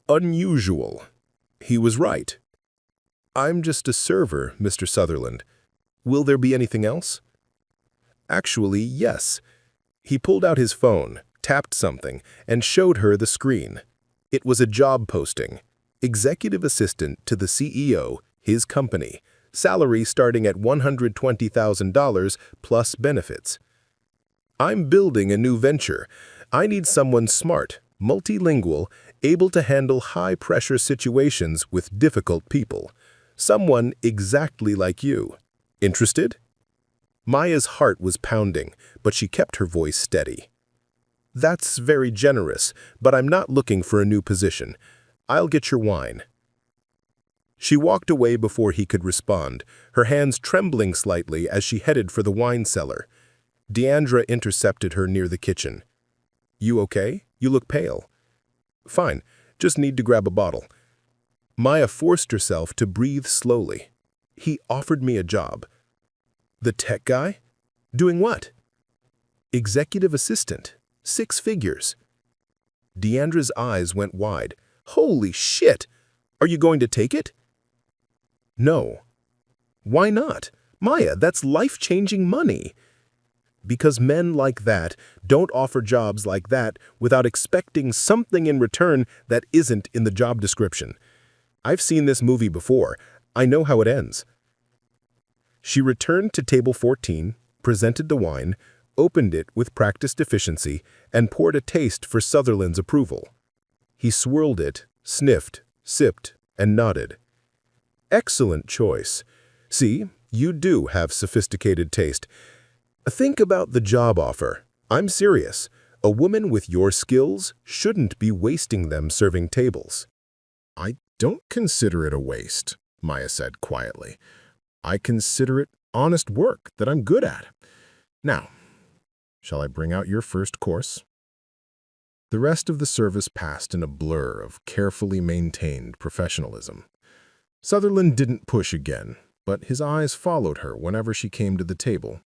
[SPEAKER 1] unusual. He was right. I'm just a server, Mr. Sutherland. Will there be anything else? Actually, yes. He pulled out his phone, tapped something, and showed her the screen. It was a job posting. Executive assistant to the CEO, his company. Salary starting at $120,000 plus benefits. I'm building a new venture. I need someone smart, multilingual, able to handle high-pressure situations with difficult people. Someone exactly like you. Interested? Maya's heart was pounding, but she kept her voice steady. That's very generous, but I'm not looking for a new position. I'll get your wine. She walked away before he could respond, her hands trembling slightly as she headed for the wine cellar. Deandra intercepted her near the kitchen. You okay? You look pale. Fine, just need to grab a bottle. Maya forced herself to breathe slowly. He offered me a job. The tech guy? Doing what? Executive assistant. 6 figures. Deandra's eyes went wide. Holy shit! Are you going to take it? No. Why not? Maya, that's life-changing money. Because men like that don't offer jobs like that without expecting something in return that isn't in the job description. I've seen this movie before. I know how it ends. She returned to table 14, presented the wine, opened it with practiced efficiency, and poured a taste for Sutherland's approval. He swirled it, sniffed, sipped, and nodded. Excellent choice. See, you do have sophisticated taste. Think about the job offer. I'm serious. A woman with your skills shouldn't be wasting them serving tables.
[SPEAKER 4] I don't consider it a waste, Maya said quietly. I consider it honest work that I'm good at. Now, shall I bring out your first course? The rest of the service passed in a blur of carefully maintained professionalism. Sutherland didn't push again, but his eyes followed her whenever she came to the table,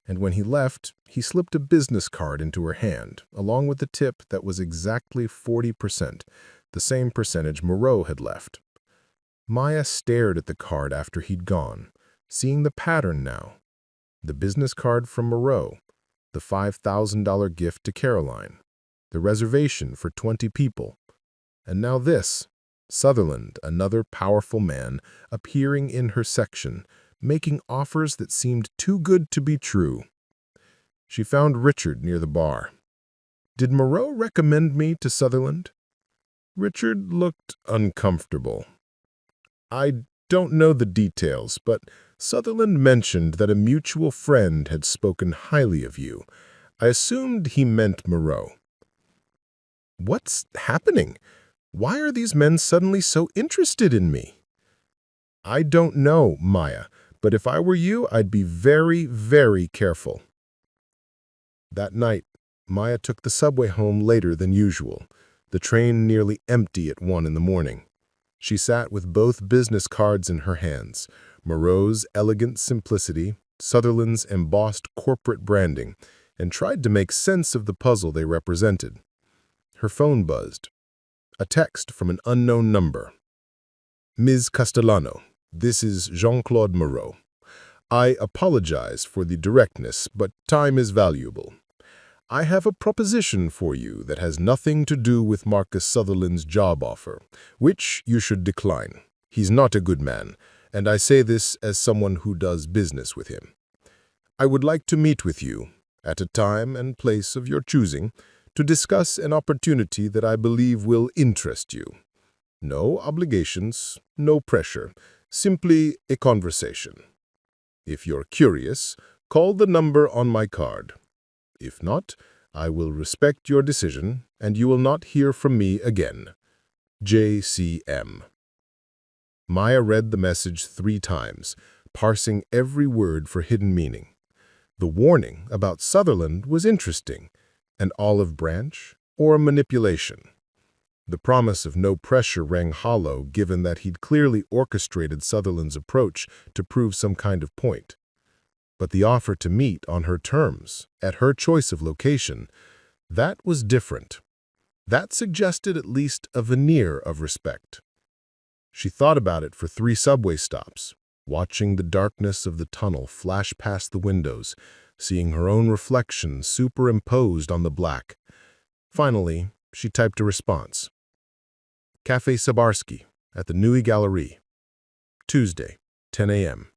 [SPEAKER 4] and when he left, he slipped a business card into her hand, along with the tip that was exactly 40%, the same percentage Moreau had left. Maya stared at the card after he'd gone, seeing the pattern now. The business card from Moreau, the $5,000 gift to Caroline, the reservation for 20 people, and now this, Sutherland, another powerful man, appearing in her section, making offers that seemed too good to be true. She found Richard near the bar. Did Moreau recommend me to Sutherland? Richard looked uncomfortable. I don't know the details, but Sutherland mentioned that a mutual friend had spoken highly of you. I assumed he meant Moreau. What's happening? Why are these men suddenly so interested in me? I don't know, Maya, but if I were you, I'd be very, very careful. That night, Maya took the subway home later than usual, the train nearly empty at 1 in the morning.
[SPEAKER 1] She sat with both business cards in her hands, Moreau's elegant simplicity, Sutherland's embossed corporate branding, and tried to make sense of the puzzle they represented. Her phone buzzed. A text from an unknown number. Ms. Castellano, this is Jean-Claude Moreau. I apologize for the directness, but time is valuable. I have a proposition for you that has nothing to do with Marcus Sutherland's job offer, which you should decline. He's not a good man, and I say this as someone who does business with him. I would like to meet with you, at a time and place of your choosing, to discuss an opportunity that I believe will interest you. No obligations, no pressure, simply a conversation. If you're curious, call the number on my card. If not, I will respect your decision, and you will not hear from me again. JCM. Maya read the message 3 times, parsing every word for hidden meaning. The warning about Sutherland was interesting. An olive branch or a manipulation? The promise of no pressure rang hollow, given that he'd clearly orchestrated Sutherland's approach to prove some kind of point. But the offer to meet on her terms, at her choice of location, that was different. That suggested at least a veneer of respect. She thought about it for 3 subway stops, watching the darkness of the tunnel flash past the windows, seeing her own reflection superimposed on the black. Finally, she typed a response. Café Sabarsky, at the Neuilly Galerie. Tuesday, 10 a.m.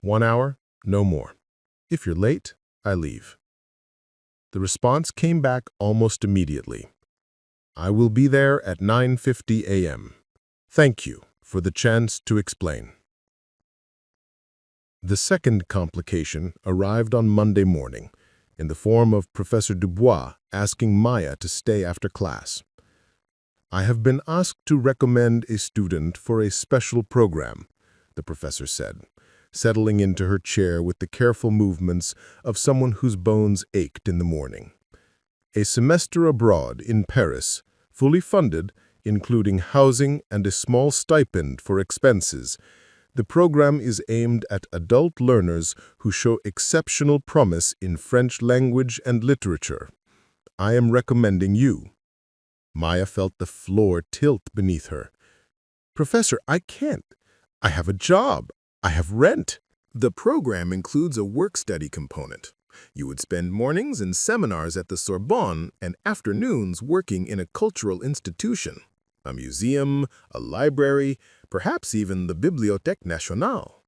[SPEAKER 1] 1 hour, no more. If you're late, I leave. The response came back almost immediately. I will be there at 9:50 a.m. Thank you for the chance to explain. The second complication arrived on Monday morning, in the form of Professor Dubois asking Maya to stay after class. I have been asked to recommend a student for a special program, the professor said, settling into her chair with the careful movements of someone whose bones ached in the morning. A semester abroad in Paris, fully funded, including housing and a small stipend for expenses. The program is aimed at adult learners who show exceptional promise in French language and literature. I am recommending you. Maya felt the floor tilt beneath her. Professor, I can't. I have a job. I have rent. The program includes a work-study component. You would spend mornings in seminars at the Sorbonne and afternoons working in a cultural institution, a museum, a library, perhaps even the Bibliothèque Nationale.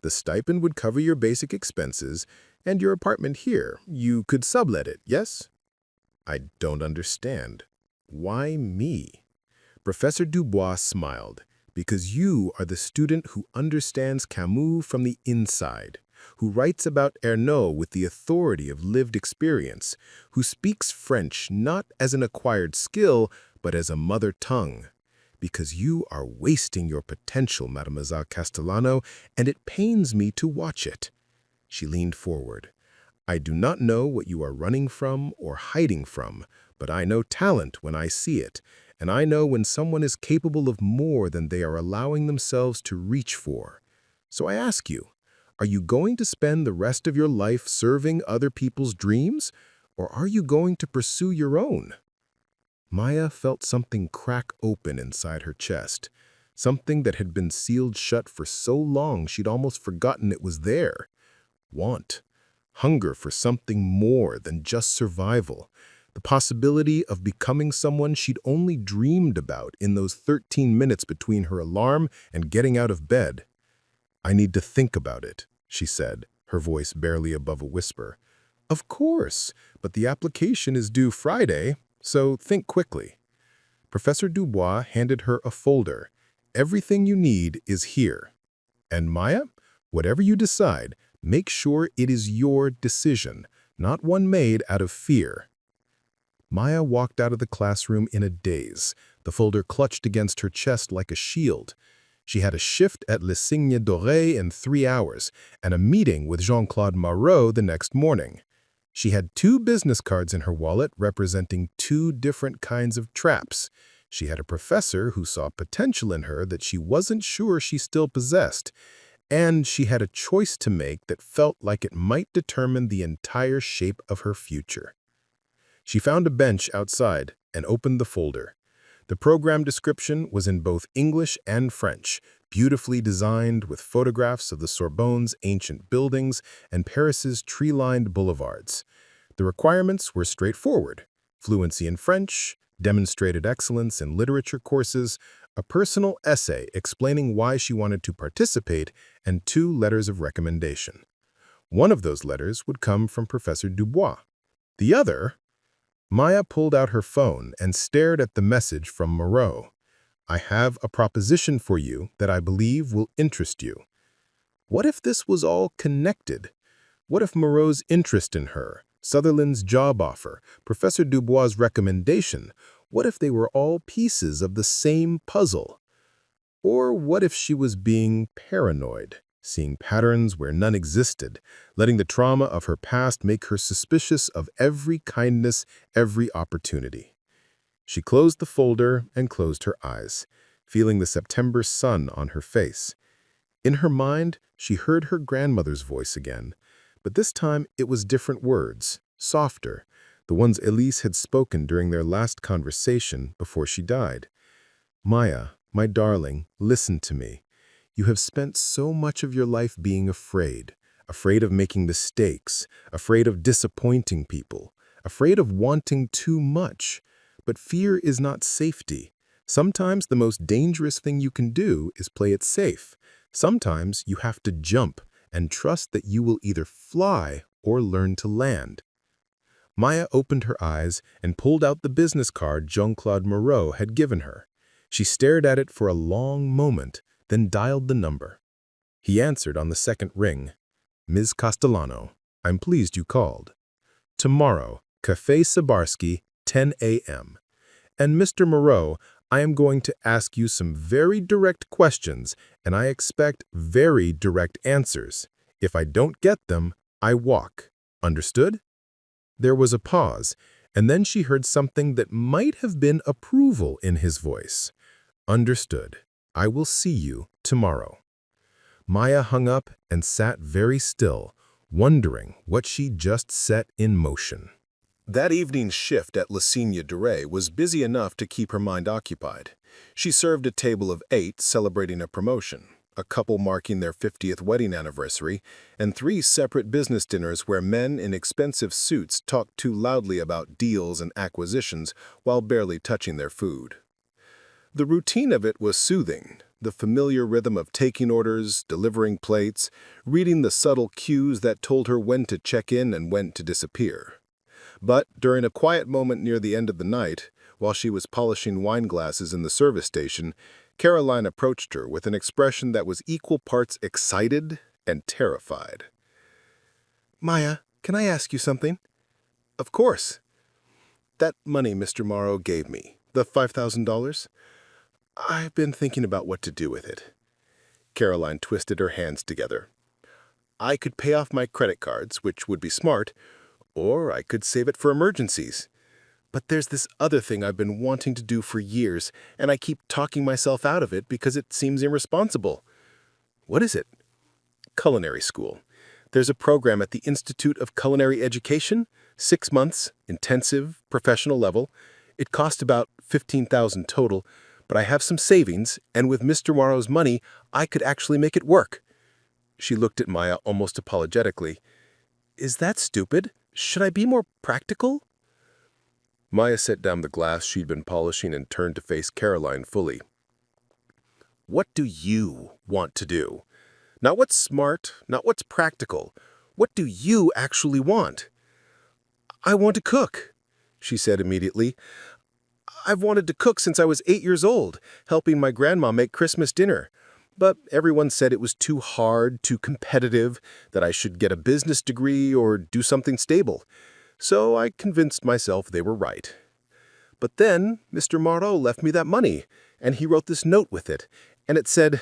[SPEAKER 1] The stipend would cover your basic expenses, and your apartment here, you could sublet it, yes? I don't understand. Why me? Professor Dubois smiled. Because you are the student who understands Camus from the inside, who writes about Ernaud with the authority of lived experience, who speaks French not as an acquired skill, but as a mother tongue. Because you are wasting your potential, Mademoiselle Castellano, and it pains me to watch it. She leaned forward. I do not know what you are running from or hiding from, but I know talent when I see it, and I know when someone is capable of more than they are allowing themselves to reach for. So I ask you, are you going to spend the rest of your life serving other people's dreams, or are you going to pursue your own? Maya felt something crack open inside her chest, something that had been sealed shut for so long she'd almost forgotten it was there. Want, hunger for something more than just survival. The possibility of becoming someone she'd only dreamed about in those 13 minutes between her alarm and getting out of bed. I need to think about it, she said, her voice barely above a whisper. Of course, but the application is due Friday, so think quickly. Professor Dubois handed her a folder. Everything you need is here. And Maya, whatever you decide, make sure it is your decision, not one made out of fear. Maya walked out of the classroom in a daze, the folder clutched against her chest like a shield. She had a shift at Le Cygne Doré in 3 hours and a meeting with Jean-Claude Moreau the next morning. She had 2 business cards in her wallet representing 2 different kinds of traps. She had a professor who saw potential in her that she wasn't sure she still possessed, and she had a choice to make that felt like it might determine the entire shape of her future. She found a bench outside and opened the folder. The program description was in both English and French, beautifully designed with photographs of the Sorbonne's ancient buildings and Paris's tree-lined boulevards. The requirements were straightforward: fluency in French, demonstrated excellence in literature courses, a personal essay explaining why she wanted to participate, and 2 letters of recommendation. One of those letters would come from Professor Dubois. The other— Maya pulled out her phone and stared at the message from Moreau. "I have a proposition for you that I believe will interest you." What if this was all connected? What if Moreau's interest in her, Sutherland's job offer, Professor Dubois' recommendation, what if they were all pieces of the same puzzle? Or what if she was being paranoid, seeing patterns where none existed, letting the trauma of her past make her suspicious of every kindness, every opportunity? She closed the folder and closed her eyes, feeling the September sun on her face. In her mind, she heard her grandmother's voice again, but this time it was different words, softer, the ones Élise had spoken during their last conversation before she died. "Maya, my darling, listen to me. You have spent so much of your life being afraid of making mistakes, afraid of disappointing people, afraid of wanting too much. But fear is not safety. Sometimes the most dangerous thing you can do is play it safe. Sometimes you have to jump and trust that you will either fly or learn to land." Maya opened her eyes and pulled out the business card Jean-Claude Moreau had given her. She stared at it for a long moment, then dialed the number. He answered on the second ring. "Ms. Castellano, I'm pleased you called. Tomorrow, Café Sabarsky, 10 a.m. And Mr. Moreau, I am going to ask you some very direct questions, and I expect very direct answers. If I don't get them, I walk. Understood?" There was a pause, and then she heard something that might have been approval in his voice. "Understood. I will see you tomorrow." Maya hung up and sat very still, wondering what she'd just set in motion.
[SPEAKER 4] That evening's shift at Cygne Doré was busy enough to keep her mind occupied. She served a table of 8 celebrating a promotion, a couple marking their 50th wedding anniversary, and 3 separate business dinners where men in expensive suits talked too loudly about deals and acquisitions while barely touching their food. The routine of it was soothing, the familiar rhythm of taking orders, delivering plates, reading the subtle cues that told her when to check in and when to disappear. But during a quiet moment near the end of the night, while she was polishing wine glasses in the service station, Caroline approached her with an expression that was equal parts excited and terrified. "Maya, can I ask you something?" "Of course." "That money Mr. Moreau gave me, the $5,000, I've been thinking about what to do with it." Caroline twisted her hands together. "I could pay off my credit cards, which would be smart, or I could save it for emergencies. But there's this other thing I've been wanting to do for years, and I keep talking myself out of it because it seems irresponsible." "What is it?" "Culinary school. There's a program at the Institute of Culinary Education, 6 months, intensive, professional level. It cost about $15,000 total, but I have some savings, and with Mr. Moreau's money, I could actually make it work." She looked at Maya almost apologetically. "Is that stupid? Should I be more practical?" Maya set down the glass she'd been polishing and turned to face Caroline fully. "What do you want to do? Not what's smart, not what's practical. What do you actually want?" "I want to cook," she said immediately. "I've wanted to cook since I was 8 years old, helping my grandma make Christmas dinner. But everyone said it was too hard, too competitive, that I should get a business degree or do something stable. So I convinced myself they were right. But then Mr. Moreau left me that money, and he wrote this note with it, and it said—"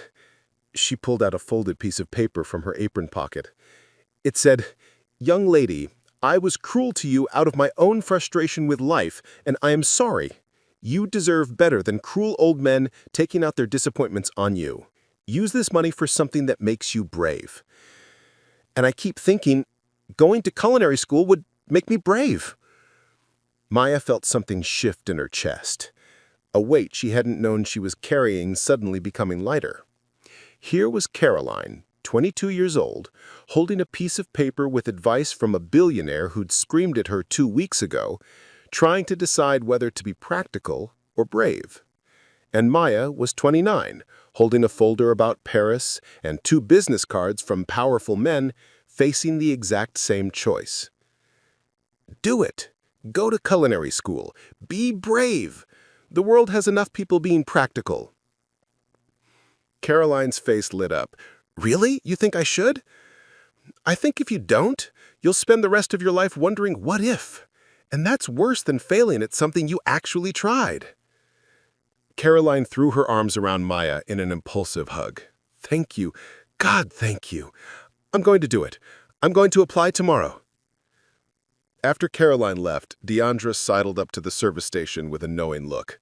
[SPEAKER 4] She pulled out a folded piece of paper from her apron pocket. It said, "Young lady, I was cruel to you out of my own frustration with life, and I am sorry.
[SPEAKER 3] You deserve better than cruel old men taking out their disappointments on you. Use this money for something that makes you brave. And I keep thinking, going to culinary school would make me brave. Maya felt something shift in her chest. A weight she hadn't known she was carrying suddenly becoming lighter. Here was Caroline, 22 years old, holding a piece of paper with advice from a billionaire who'd screamed at her 2 weeks ago, trying to decide whether to be practical or brave. And Maya was 29, holding a folder about Paris and 2 business cards from powerful men, facing the exact same choice. Do it. Go to culinary school. Be brave. The world has enough people being practical. Caroline's face lit up. Really? You think I should? I think if you don't, you'll spend the rest of your life wondering what if. And that's worse than failing at something you actually tried. Caroline threw her arms around Maya in an impulsive hug. Thank you. God, thank you. I'm going to do it. I'm going to apply tomorrow. After Caroline left, Deandra sidled up to the service station with a knowing look.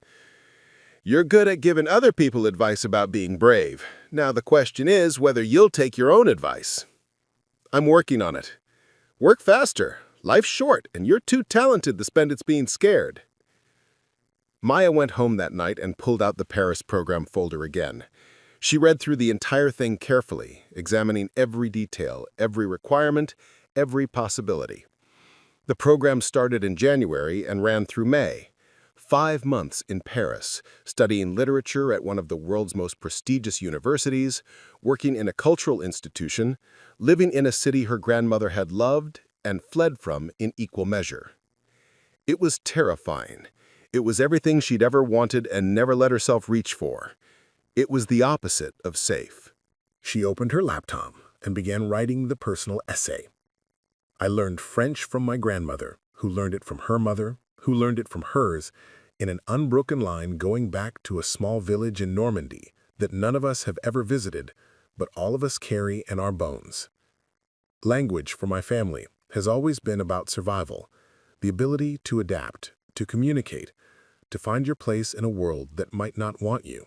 [SPEAKER 3] You're good at giving other people advice about being brave. Now the question is whether you'll take your own advice. I'm working on it. Work faster. Life's short, and you're too talented to spend it being scared. Maya went home that night and pulled out the Paris program folder again. She read through the entire thing carefully, examining every detail, every requirement, every possibility. The program started in January and ran through May. 5 months in Paris, studying literature at one of the world's most prestigious universities, working in a cultural institution, living in a city her grandmother had loved and fled from in equal measure. It was terrifying. It was everything she'd ever wanted and never let herself reach for. It was the opposite of safe.
[SPEAKER 5] She opened her laptop and began writing the personal essay. I learned French from my grandmother, who learned it from her mother, who learned it from hers, in an unbroken line going back to a small village in Normandy that none of us have ever visited, but all of us carry in our bones. Language for my family has always been about survival, the ability to adapt, to communicate, to find your place in a world that might not want you.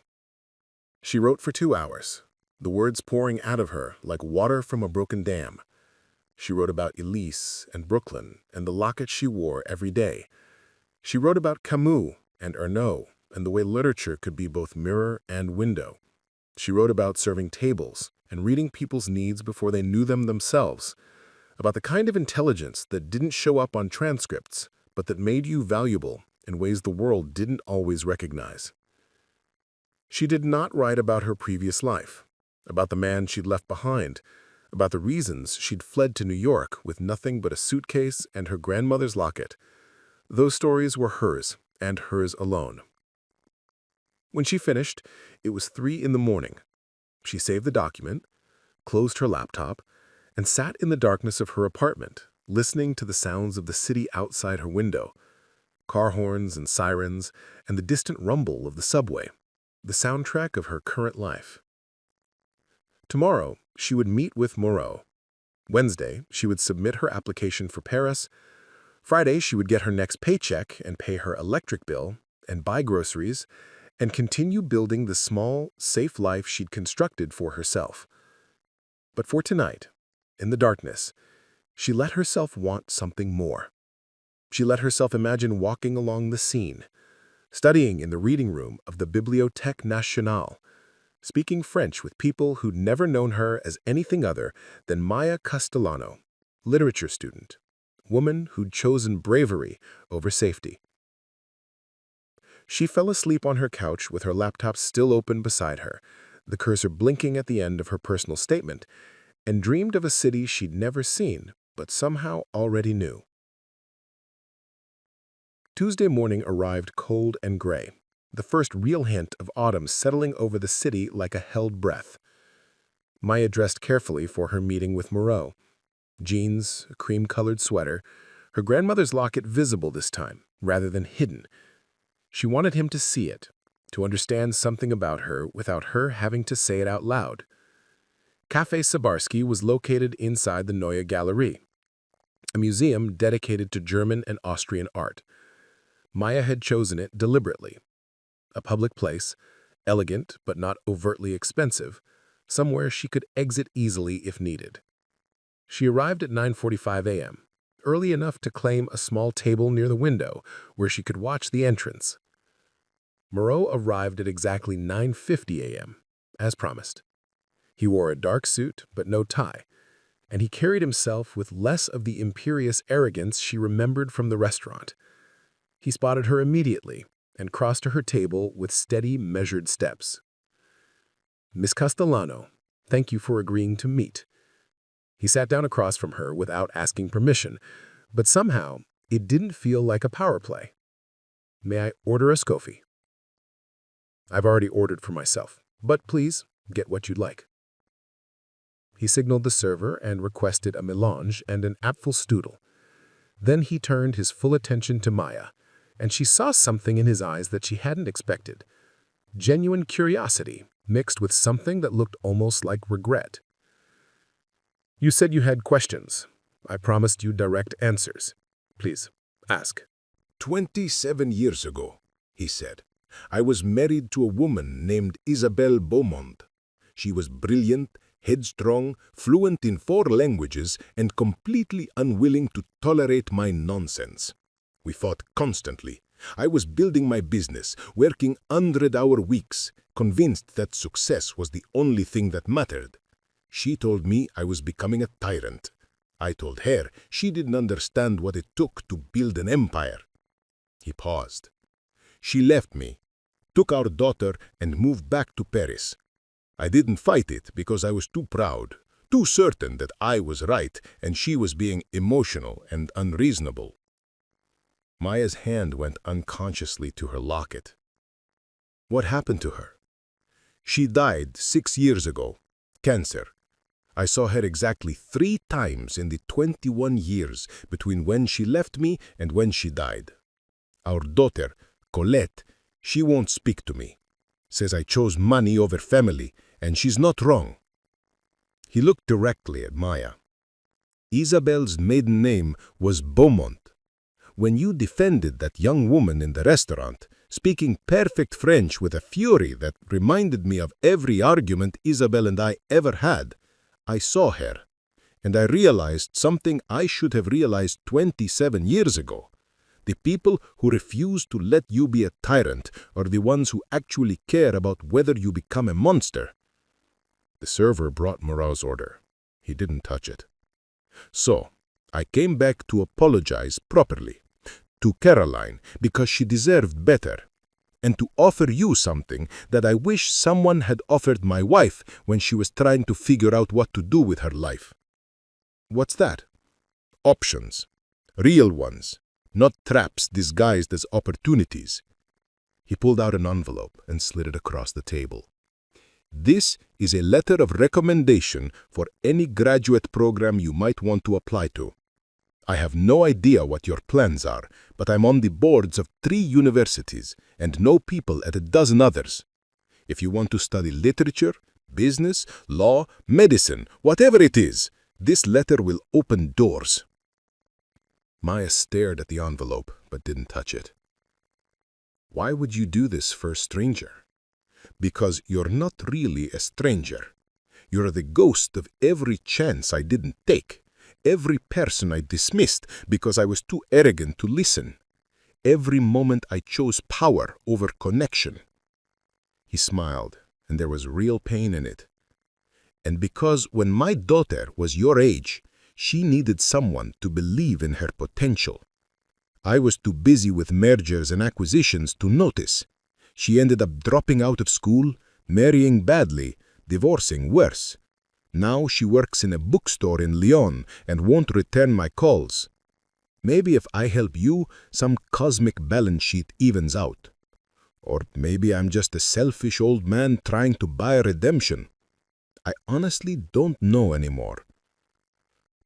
[SPEAKER 5] She wrote for 2 hours, the words pouring out of her like water from a broken dam. She wrote about Élise and Brooklyn and the locket she wore every day. She wrote about Camus and Arnaud and the way literature could be both mirror and window. She wrote about serving tables and reading people's needs before they knew them themselves, about the kind of intelligence that didn't show up on transcripts, but that made you valuable in ways the world didn't always recognize. She did not write about her previous life, about the man she'd left behind, about the reasons she'd fled to New York with nothing but a suitcase and her grandmother's locket. Those stories were hers, and hers alone. When she finished, it was 3 in the morning. She saved the document, closed her laptop, and sat in the darkness of her apartment, listening to the sounds of the city outside her window, car horns and sirens, and the distant rumble of the subway, the soundtrack of her current life. Tomorrow, she would meet with Moreau. Wednesday, she would submit her application for Paris. Friday, she would get her next paycheck and pay her electric bill and buy groceries and continue building the small, safe life she'd constructed for herself. But for tonight, in the darkness, she let herself want something more. She let herself imagine walking along the Seine, studying in the reading room of the Bibliothèque Nationale, speaking French with people who'd never known her as anything other than Maya Castellano, literature student, woman who'd chosen bravery over safety. She fell asleep on her couch with her laptop still open beside her, the cursor blinking at the end of her personal statement, and dreamed of a city she'd never seen but somehow already knew. Tuesday morning arrived cold and gray, the first real hint of autumn settling over the city like a held breath. Maya dressed carefully for her meeting with Moreau. Jeans, a cream-colored sweater, her grandmother's locket visible this time, rather than hidden. She wanted him to see it, to understand something about her without her having to say it out loud. Café Sabarsky was located inside the Neue Galerie, a museum dedicated to German and Austrian art. Maya had chosen it deliberately,
[SPEAKER 4] a public place, elegant but not overtly expensive, somewhere she could exit easily if needed. She arrived at 9:45 a.m., early enough to claim a small table near the window where she could watch the entrance. Moreau arrived at exactly 9:50 a.m., as promised. He wore a dark suit but no tie, and he carried himself with less of the imperious arrogance she remembered from the restaurant. He spotted her immediately and crossed to her table with steady, measured steps. "Miss Castellano, thank you for agreeing to meet." He sat down across from her without asking permission, but somehow it didn't feel like a power play. "May I order a scoffy?" "I've already ordered for myself, but please get what you'd like." He signaled the server and requested a melange and an apfelstrudel. Then he turned his full attention to Maya, and she saw something in his eyes that she hadn't expected. Genuine curiosity mixed with something that looked almost like regret. "You said you had questions. I promised you direct answers. Please, ask."
[SPEAKER 5] 27 years ago, he said, I was married to a woman named Isabelle Beaumont. She was brilliant, headstrong, fluent in 4 languages, and completely unwilling to tolerate my nonsense. We fought constantly. I was building my business, working 100-hour weeks, convinced that success was the only thing that mattered. She told me I was becoming a tyrant. I told her she didn't understand what it took to build an empire. He paused. She left me, took our daughter, and moved back to Paris. I didn't fight it because I was too proud, too certain that I was right and she was being emotional and unreasonable. Maya's hand went unconsciously to her locket. What happened to her? She died 6 years ago. Cancer. I saw her exactly 3 times in the 21 years between when she left me and when she died. Our daughter, Colette, she won't speak to me. Says I chose money over family, and she's not wrong. He looked directly at Maya. Isabelle's maiden name was Beaumont. When you defended that young woman in the restaurant, speaking perfect French with a fury that reminded me of every argument Isabelle and I ever had, I saw her, and I realized something I should have realized 27 years ago. The people who refuse to let you be a tyrant are the ones who actually care about whether you become a monster. The server brought Moreau's order. He didn't touch it. So, I came back to apologize properly, to Caroline because she deserved better, and to offer you something that I wish someone had offered my wife when she was trying to figure out what to do with her life. What's that? Options. Real ones. Not traps disguised as opportunities. He pulled out an envelope and slid it across the table. This is a letter of recommendation for any graduate program you might want to apply to. I have no idea what your plans are, but I'm on the boards of 3 universities and know people at a dozen others. If you want to study literature, business, law, medicine, whatever it is, this letter will open doors. Maya stared at the envelope, but didn't touch it. Why would you do this for a stranger? Because you're not really a stranger. You're the ghost of every chance I didn't take, every person I dismissed because I was too arrogant to listen, every moment I chose power over connection. He smiled, and there was real pain in it. And because when my daughter was your age, she needed someone to believe in her potential. I was too busy with mergers and acquisitions to notice. She ended up dropping out of school, marrying badly, divorcing worse. Now she works in a bookstore in Lyon and won't return my calls. Maybe if I help you, some cosmic balance sheet evens out. Or maybe I'm just a selfish old man trying to buy redemption. I honestly don't know anymore.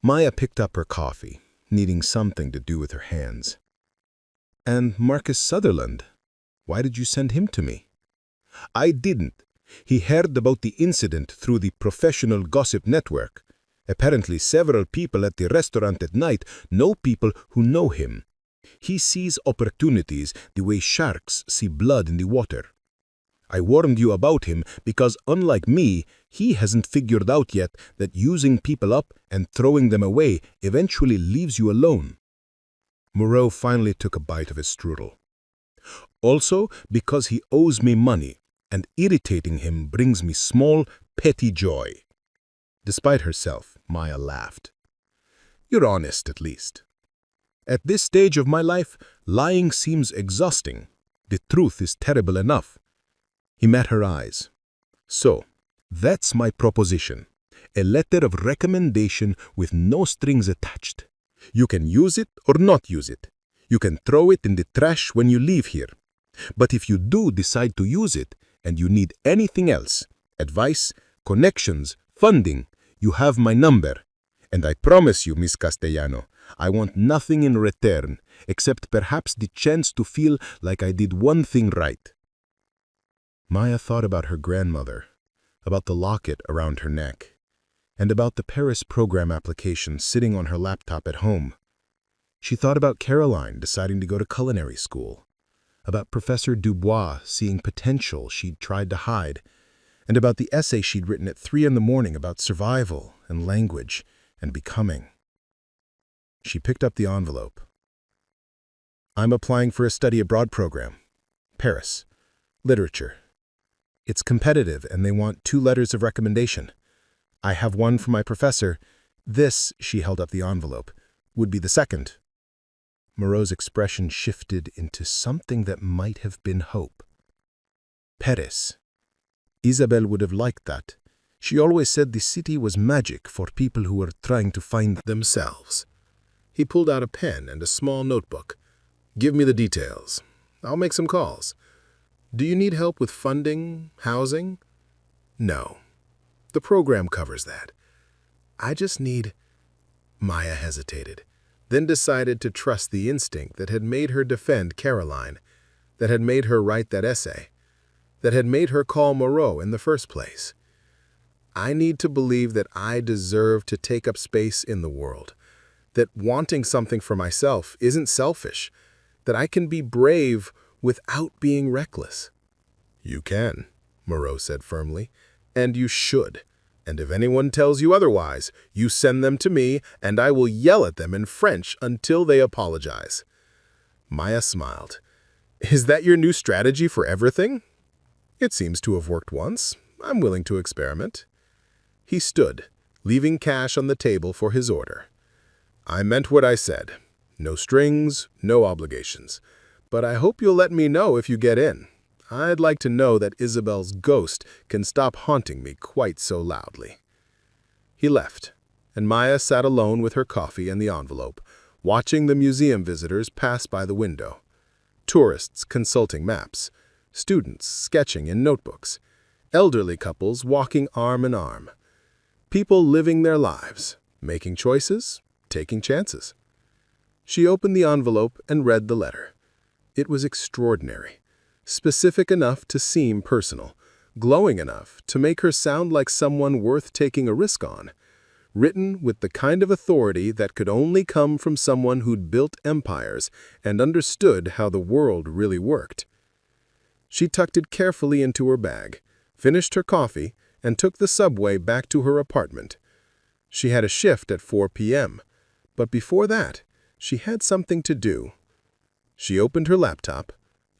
[SPEAKER 5] Maya picked up her coffee, needing something to do with her hands. And Marcus Sutherland, why did you send him to me? I didn't. He heard about the incident through the professional gossip network. Apparently several people at the restaurant at night know people who know him. He sees opportunities the way sharks see blood in the water.
[SPEAKER 6] I warned you about him because, unlike me, he hasn't figured out yet that using people up and throwing them away eventually leaves you alone." Moreau finally took a bite of his strudel. "Also because he owes me money, and irritating him brings me small, petty joy." Despite herself, Maya laughed. "You're honest, at least. At this stage of my life, lying seems exhausting. The truth is terrible enough." He met her eyes. "So, that's my proposition. A letter of recommendation with no strings attached. You can use it or not use it. You can throw it in the trash when you leave here. But if you do decide to use it, and you need anything else, advice, connections, funding, you have my number. And I promise you, Miss Castellano, I want nothing in return, except perhaps the chance to feel like I did one thing right." Maya thought about her grandmother, about the locket around her neck, and about the Paris program application sitting on her laptop at home. She thought about Caroline deciding to go to culinary school, about Professor Dubois seeing potential she'd tried to hide, and about the essay she'd written at 3 a.m. about survival and language and becoming. She picked up the envelope. "I'm applying for a study abroad program. Paris. Literature. It's competitive and they want 2 letters of recommendation. I have one from my professor. This," she held up the envelope, "would be the second." Moreau's expression shifted into something that might have been hope. Paris. Isabelle would have liked that. She always said the city was magic for people who were trying to find themselves. He pulled out a pen and a small notebook. "Give me the details. I'll make some calls. Do you need help with funding, housing?" "No. The program covers that. I just need—" Maya hesitated, then decided to trust the instinct that had made her defend Caroline, that had made her write that essay, that had made her call Moreau in the first place. "I need to believe that I deserve to take up space in the world, that wanting something for myself isn't selfish, that I can be brave without being reckless." "You can," Moreau said firmly, "and you should. And if anyone tells you otherwise, you send them to me, and I will yell at them in French until they apologize." Maya smiled. "Is that your new strategy for everything?" "It seems to have worked once. I'm willing to experiment." He stood, leaving cash on the table for his order. "I meant what I said. No strings, no obligations. But I hope you'll let me know if you get in. I'd like to know that Isabelle's ghost can stop haunting me quite so loudly." He left, and Maya sat alone with her coffee and the envelope, watching the museum visitors pass by the window. Tourists consulting maps, students sketching in notebooks, elderly couples walking arm in arm. People living their lives, making choices, taking chances. She opened the envelope and read the letter. It was extraordinary, specific enough to seem personal, glowing enough to make her sound like someone worth taking a risk on, written with the kind of authority that could only come from someone who'd built empires and understood how the world really worked. She tucked it carefully into her bag, finished her coffee, and took the subway back to her apartment. She had a shift at 4 p.m., but before that, she had something to do. She opened her laptop,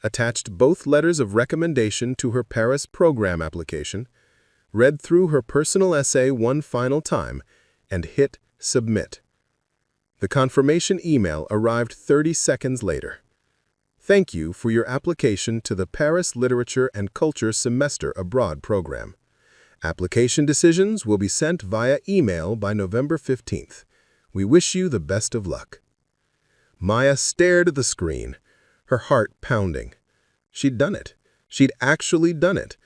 [SPEAKER 6] attached both letters of recommendation to her Paris program application, read through her personal essay one final time, and hit submit. The confirmation email arrived 30 seconds later. "Thank you for your application to the Paris Literature and Culture Semester Abroad program. Application decisions will be sent via email by November 15th. We wish you the best of luck." Maya stared at the screen, her heart pounding. She'd done it. She'd actually done it.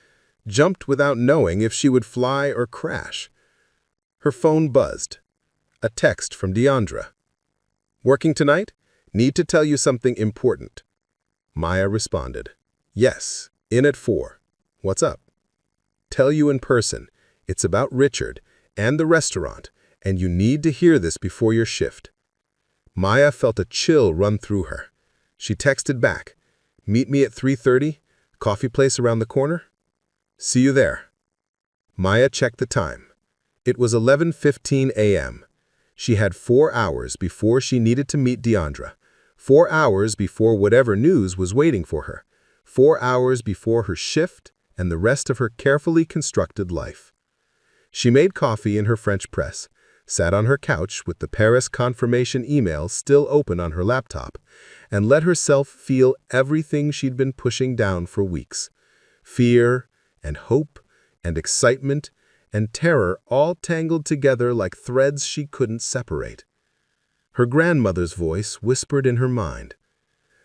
[SPEAKER 6] Jumped without knowing if she would fly or crash. Her phone buzzed. A text from Deandra. "Working tonight? Need to tell you something important." Maya responded. "Yes, in at 4. What's up?" "Tell you in person. It's about Richard and the restaurant, and you need to hear this before your shift." Maya felt a chill run through her. She texted back, "Meet me at 3:30, coffee place around the corner."
[SPEAKER 1] See you there. Maya checked the time. It was 11:15 a.m. She had 4 hours before she needed to meet Deandra, 4 hours before whatever news was waiting for her, 4 hours before her shift and the rest of her carefully constructed life. She made coffee in her French press, sat on her couch with the Paris confirmation email still open on her laptop, and let herself feel everything she'd been pushing down for weeks. Fear and hope and excitement and terror all tangled together like threads she couldn't separate. Her grandmother's voice whispered in her mind,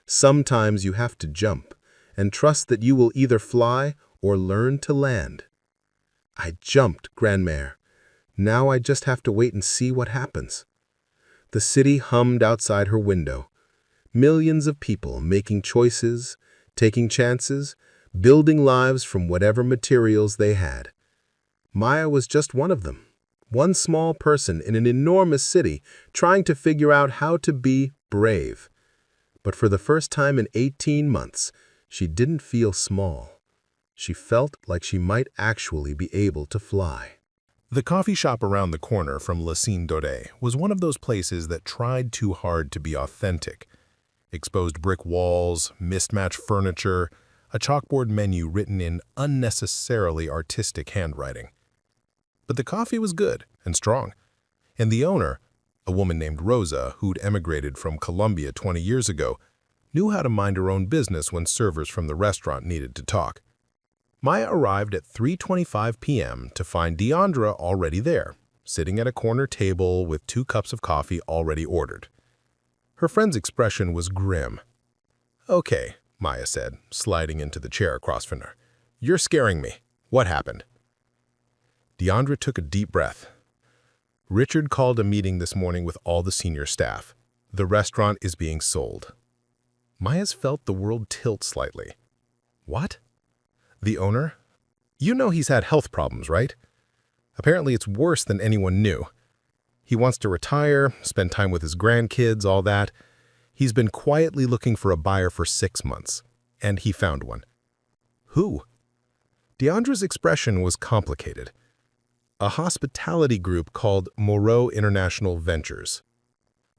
[SPEAKER 1] "Sometimes you have to jump and trust that you will either fly or learn to land." I jumped, grandmère. Now I just have to wait and see what happens. The city hummed outside her window. Millions of people making choices, taking chances, building lives from whatever materials they had. Maya was just one of them, one small person in an enormous city trying to figure out how to be brave. But for the first time in 18 months, she didn't feel small. She felt like she might actually be able to fly.
[SPEAKER 4] The coffee shop around the corner from Cygne Doré was one of those places that tried too hard to be authentic. Exposed brick walls, mismatched furniture, a chalkboard menu written in unnecessarily artistic handwriting. But the coffee was good and strong, and the owner, a woman named Rosa who'd emigrated from Colombia 20 years ago, knew how to mind her own business when servers from the restaurant needed to talk. Maya arrived at 3:25 p.m. to find Deandra already there, sitting at a corner table with 2 cups of coffee already ordered. Her friend's expression was grim. "Okay," Maya said, sliding into the chair across from her. "You're scaring me. What happened?" Deandra took a deep breath. "Richard called a meeting this morning with all the senior staff. The restaurant is being sold." Maya's felt the world tilt slightly. "What? The owner? You know he's had health problems, right? Apparently it's worse than anyone knew. He wants to retire, spend time with his grandkids, all that. He's been quietly looking for a buyer for 6 months, and he found one." "Who?" Deandra's expression was complicated. "A hospitality group called Moreau International Ventures."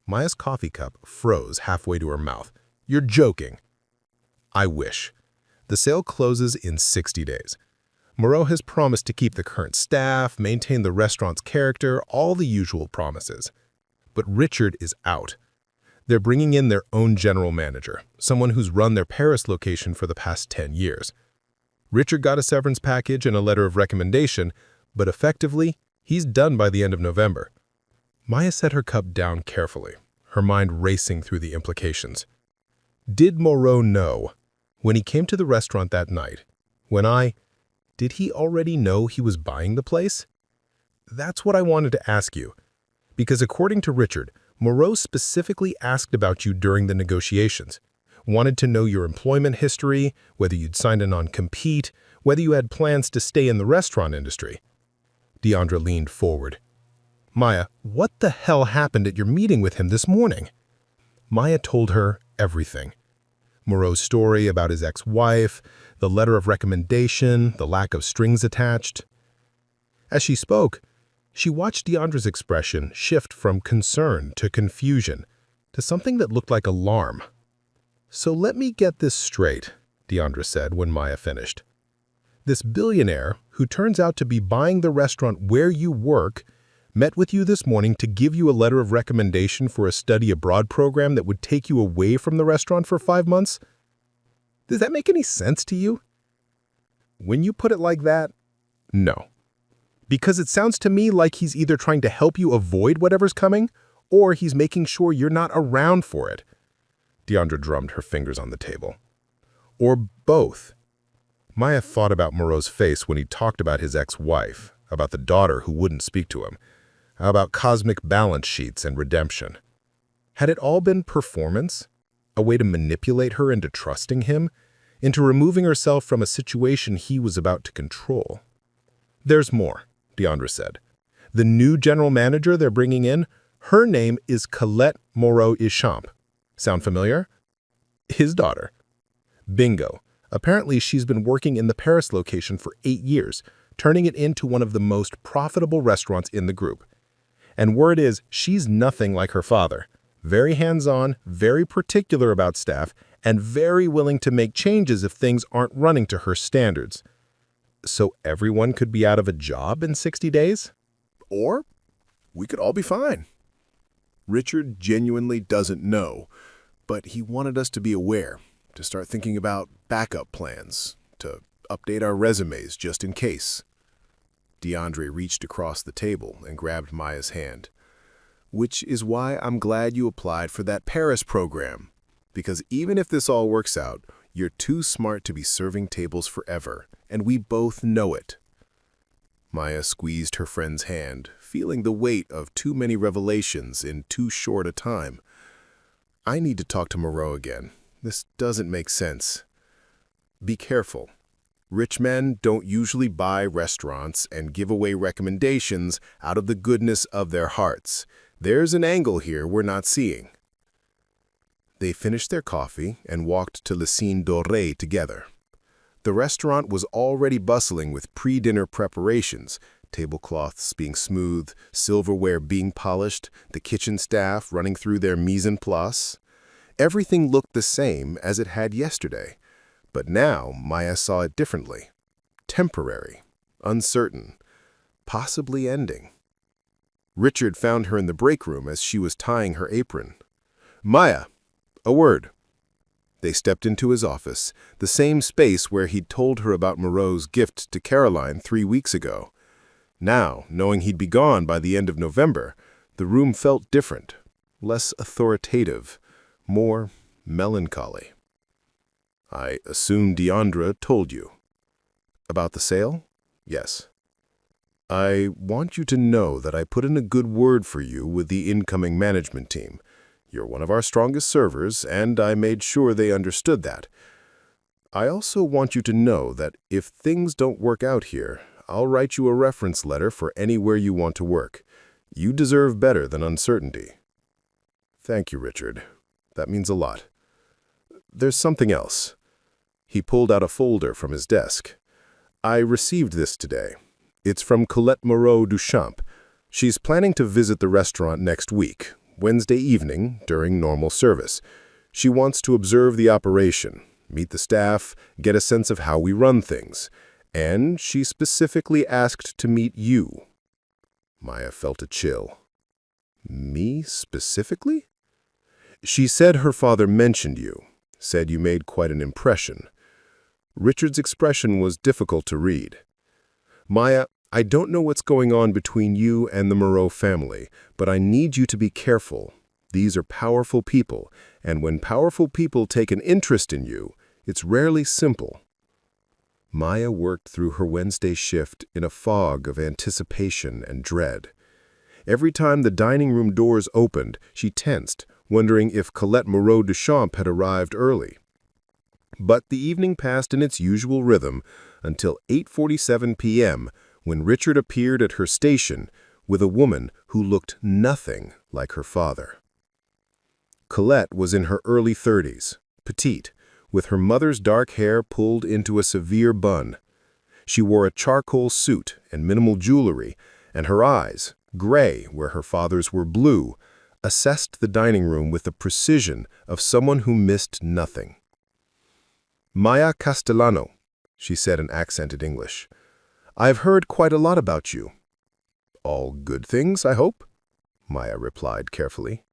[SPEAKER 4] Maya's coffee cup froze halfway to her mouth. "You're joking." "I wish. The sale closes in 60 days. Moreau has promised to keep the current staff, maintain the restaurant's character, all the usual promises. But Richard is out. They're bringing in their own general manager, someone who's run their Paris location for the past 10 years. Richard got a severance package and a letter of recommendation, but effectively, he's done by the end of November." Maya set her cup down carefully, her mind racing through the implications. Did Moreau know? When he came to the restaurant that night, did he already know he was buying the place? That's what I wanted to ask you, because according to Richard, Moreau specifically asked about you during the negotiations, wanted to know your employment history, whether you'd signed a non-compete, whether you had plans to stay in the restaurant industry. Deandra leaned forward. "Maya, what the hell happened at your meeting with him this morning?" Maya told her everything. Moreau's story about his ex-wife, the letter of recommendation, the lack of strings attached. As she spoke, she watched Deandra's expression shift from concern to confusion, to something that looked like alarm. "So let me get this straight," Deandra said when Maya finished. "This billionaire, who turns out to be buying the restaurant where you work, met with you this morning to give you a letter of recommendation for a study abroad program that would take you away from the restaurant for 5 months? Does that make any sense to you?" When you put it like that, no. Because it sounds to me like he's either trying to help you avoid whatever's coming, or he's making sure you're not around for it. Deandra drummed her fingers on the table. Or both. Maya thought about Moreau's face when he talked about his ex-wife, about the daughter who wouldn't speak to him, about cosmic balance sheets and redemption. Had it all been performance? A way to manipulate her into trusting him? Into removing herself from a situation he was about to control? "There's more," Deandra said. "The new general manager they're bringing in, her name is Colette Moreau-Ichamp. Sound familiar?" "His daughter." "Bingo.
[SPEAKER 6] Apparently, she's been working in the Paris location for 8 years, turning it into one of the most profitable restaurants in the group. And word is, she's nothing like her father. Very hands-on, very particular about staff, and very willing to make changes if things aren't running to her standards. So everyone could be out of a job in 60 days?
[SPEAKER 4] Or we could all be fine. Richard genuinely doesn't know, but he wanted us to be aware, to start thinking about backup plans, to update our resumes just in case. DeAndre reached across the table and grabbed Maya's hand. Which is why I'm glad you applied for that Paris program, because even if this all works out, you're too smart to be serving tables forever, and we both know it. Maya squeezed her friend's hand, feeling the weight of too many revelations in too short a time. I need to talk to Moreau again. This doesn't make sense. Be careful. Rich men don't usually buy restaurants and give away recommendations out of the goodness of their hearts. There's an angle here we're not seeing. They finished their coffee and walked to Cygne Doré together. The restaurant was already bustling with pre-dinner preparations, tablecloths being smoothed, silverware being polished, the kitchen staff running through their mise en place. Everything looked the same as it had yesterday. But now Maya saw it differently. Temporary, uncertain, possibly ending. Richard found her in the break room as she was tying her apron. "Maya, a word." They stepped into his office, the same space where he'd told her about Moreau's gift to Caroline 3 weeks ago. Now, knowing he'd be gone by the end of November, the room felt different, less authoritative, more melancholy. "I assume Deandra told you." "About the sale?" "Yes." "I want you to know that I put in a good word for you with the incoming management team. You're one of our strongest servers, and I made sure they understood that. I also want you to know that if things don't work out here, I'll write you a reference letter for anywhere you want to work. You deserve better than uncertainty." "Thank you, Richard. That means a lot. There's something else." He pulled out a folder from his desk. "I received this today. It's from Colette Moreau Duchamp. She's planning to visit the restaurant next week, Wednesday evening, during normal service. She wants to observe the operation, meet the staff, get a sense of how we run things. And she specifically asked to meet you." Maya felt a chill. "Me specifically?" "She said her father mentioned you, said you made quite an impression." Richard's expression was difficult to read. "Maya, I don't know what's going on between you and the Moreau family, but I need you to be careful. These are powerful people, and when powerful people take an interest in you, it's rarely simple." Maya worked through her Wednesday shift in a fog of anticipation and dread. Every time the dining room doors opened, she tensed, wondering if Colette Moreau Duchamp had arrived early. But the evening passed in its usual rhythm until 8:47 p.m., when Richard appeared at her station with a woman who looked nothing like her father. Colette was in her early 30s, petite, with her mother's dark hair pulled into a severe bun. She wore a charcoal suit and minimal jewelry, and her eyes, gray where her father's were blue, assessed the dining room with the precision of someone who missed nothing. "Maya Castellano," she said in accented English. "I've heard quite a lot about you." "All good things, I hope?" Maya replied carefully.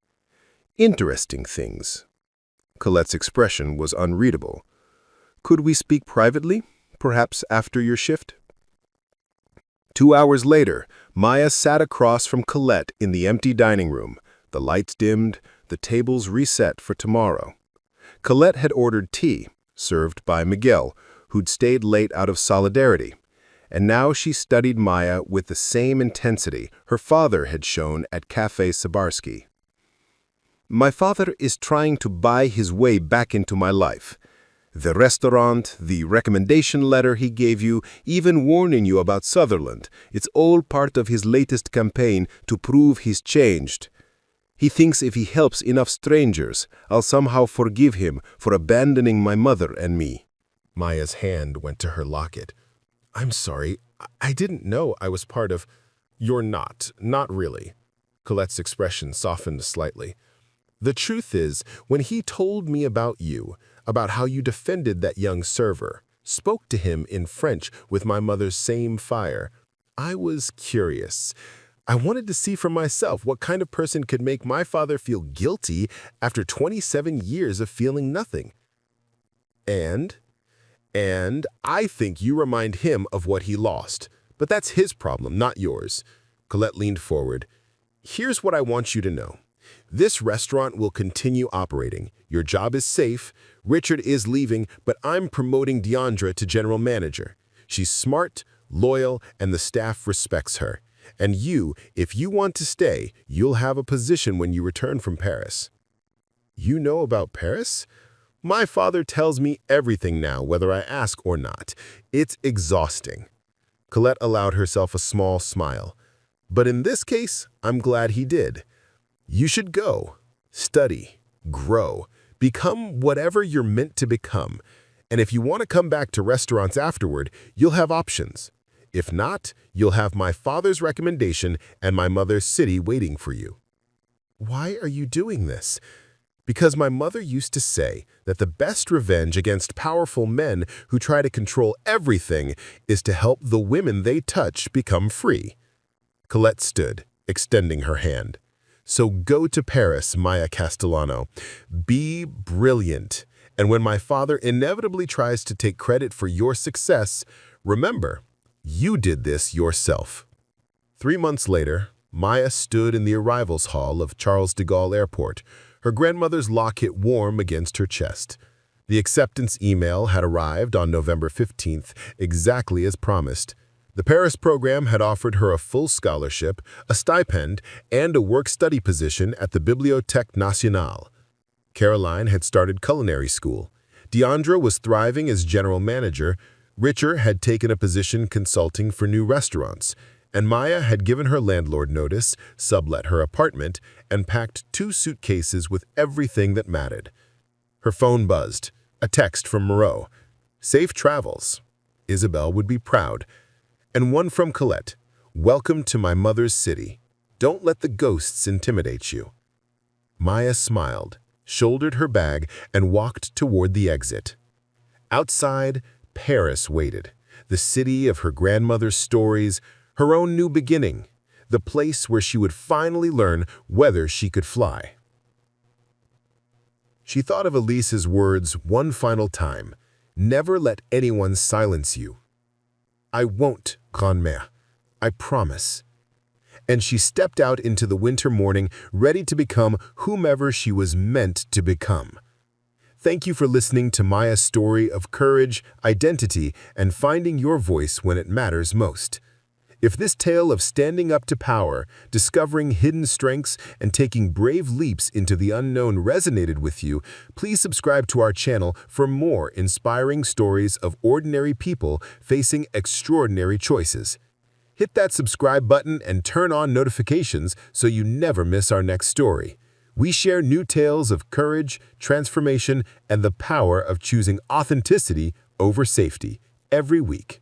[SPEAKER 4] "Interesting things." Colette's expression was unreadable. "Could we speak privately, perhaps after your shift?" 2 hours later, Maya sat across from Colette in the empty dining room, the lights dimmed, the tables reset for tomorrow. Colette had ordered tea, served by Miguel, who'd stayed late out of solidarity, and now she studied Maya with the same intensity her father had shown at Café Sabarsky. "My father is trying to buy his way back into my life. The restaurant, the recommendation letter he gave you, even warning you about Sutherland, it's all part of his latest campaign to prove he's changed. He thinks if he helps enough strangers, I'll somehow forgive him for abandoning my mother and me. Maya's hand went to her locket. I'm sorry, I didn't know I was part of... You're not really. Colette's expression softened slightly. The truth is, when he told me about you, about how you defended that young server, spoke to him in French with my mother's same fire, I was curious. I wanted to see for myself what kind of person could make my father feel guilty after 27 years of feeling nothing. And I think you remind him of what he lost. But that's his problem, not yours. Colette leaned forward. Here's what I want you to know. This restaurant will continue operating. Your job is safe. Richard is leaving, but I'm promoting Deandra to general manager. She's smart, loyal, and the staff respects her. And you, if you want to stay, you'll have a position when you return from Paris. You know about Paris? My father tells me everything now, whether I ask or not. It's exhausting. Colette allowed herself a small smile. But in this case, I'm glad he did. You should go, study, grow, become whatever you're meant to become. And if you want to come back to restaurants afterward, you'll have options. If not, you'll have my father's recommendation and my mother's city waiting for you. Why are you doing this? Because my mother used to say that the best revenge against powerful men who try to control everything is to help the women they touch become free. Colette stood, extending her hand. So go to Paris, Maya Castellano. Be brilliant. And when my father inevitably tries to take credit for your success, remember, you did this yourself. 3 months later, Maya stood in the arrivals hall of Charles de Gaulle Airport, her grandmother's locket warm against her chest. The acceptance email had arrived on November 15th, exactly as promised. The Paris program had offered her a full scholarship, a stipend, and a work-study position at the Bibliothèque Nationale. Caroline had started culinary school. Deandra was thriving as general manager. Richard had taken a position consulting for new restaurants. And Maya had given her landlord notice, sublet her apartment, and packed 2 suitcases with everything that mattered. Her phone buzzed. A text from Moreau. Safe travels. Isabel would be proud. And one from Colette. Welcome to my mother's city. Don't let the ghosts intimidate you. Maya smiled, shouldered her bag, and walked toward the exit. Outside, Paris waited. The city of her grandmother's stories, her own new beginning, the place where she would finally learn whether she could fly. She thought of Élise's words one final time. Never let anyone silence you. I won't, grand-mère. I promise. And she stepped out into the winter morning, ready to become whomever she was meant to become. Thank you for listening to Maya's story of courage, identity, and finding your voice when it matters most. If this tale of standing up to power, discovering hidden strengths, and taking brave leaps into the unknown resonated with you, please subscribe to our channel for more inspiring stories of ordinary people facing extraordinary choices. Hit that subscribe button and turn on notifications so you never miss our next story. We share new tales of courage, transformation, and the power of choosing authenticity over safety every week.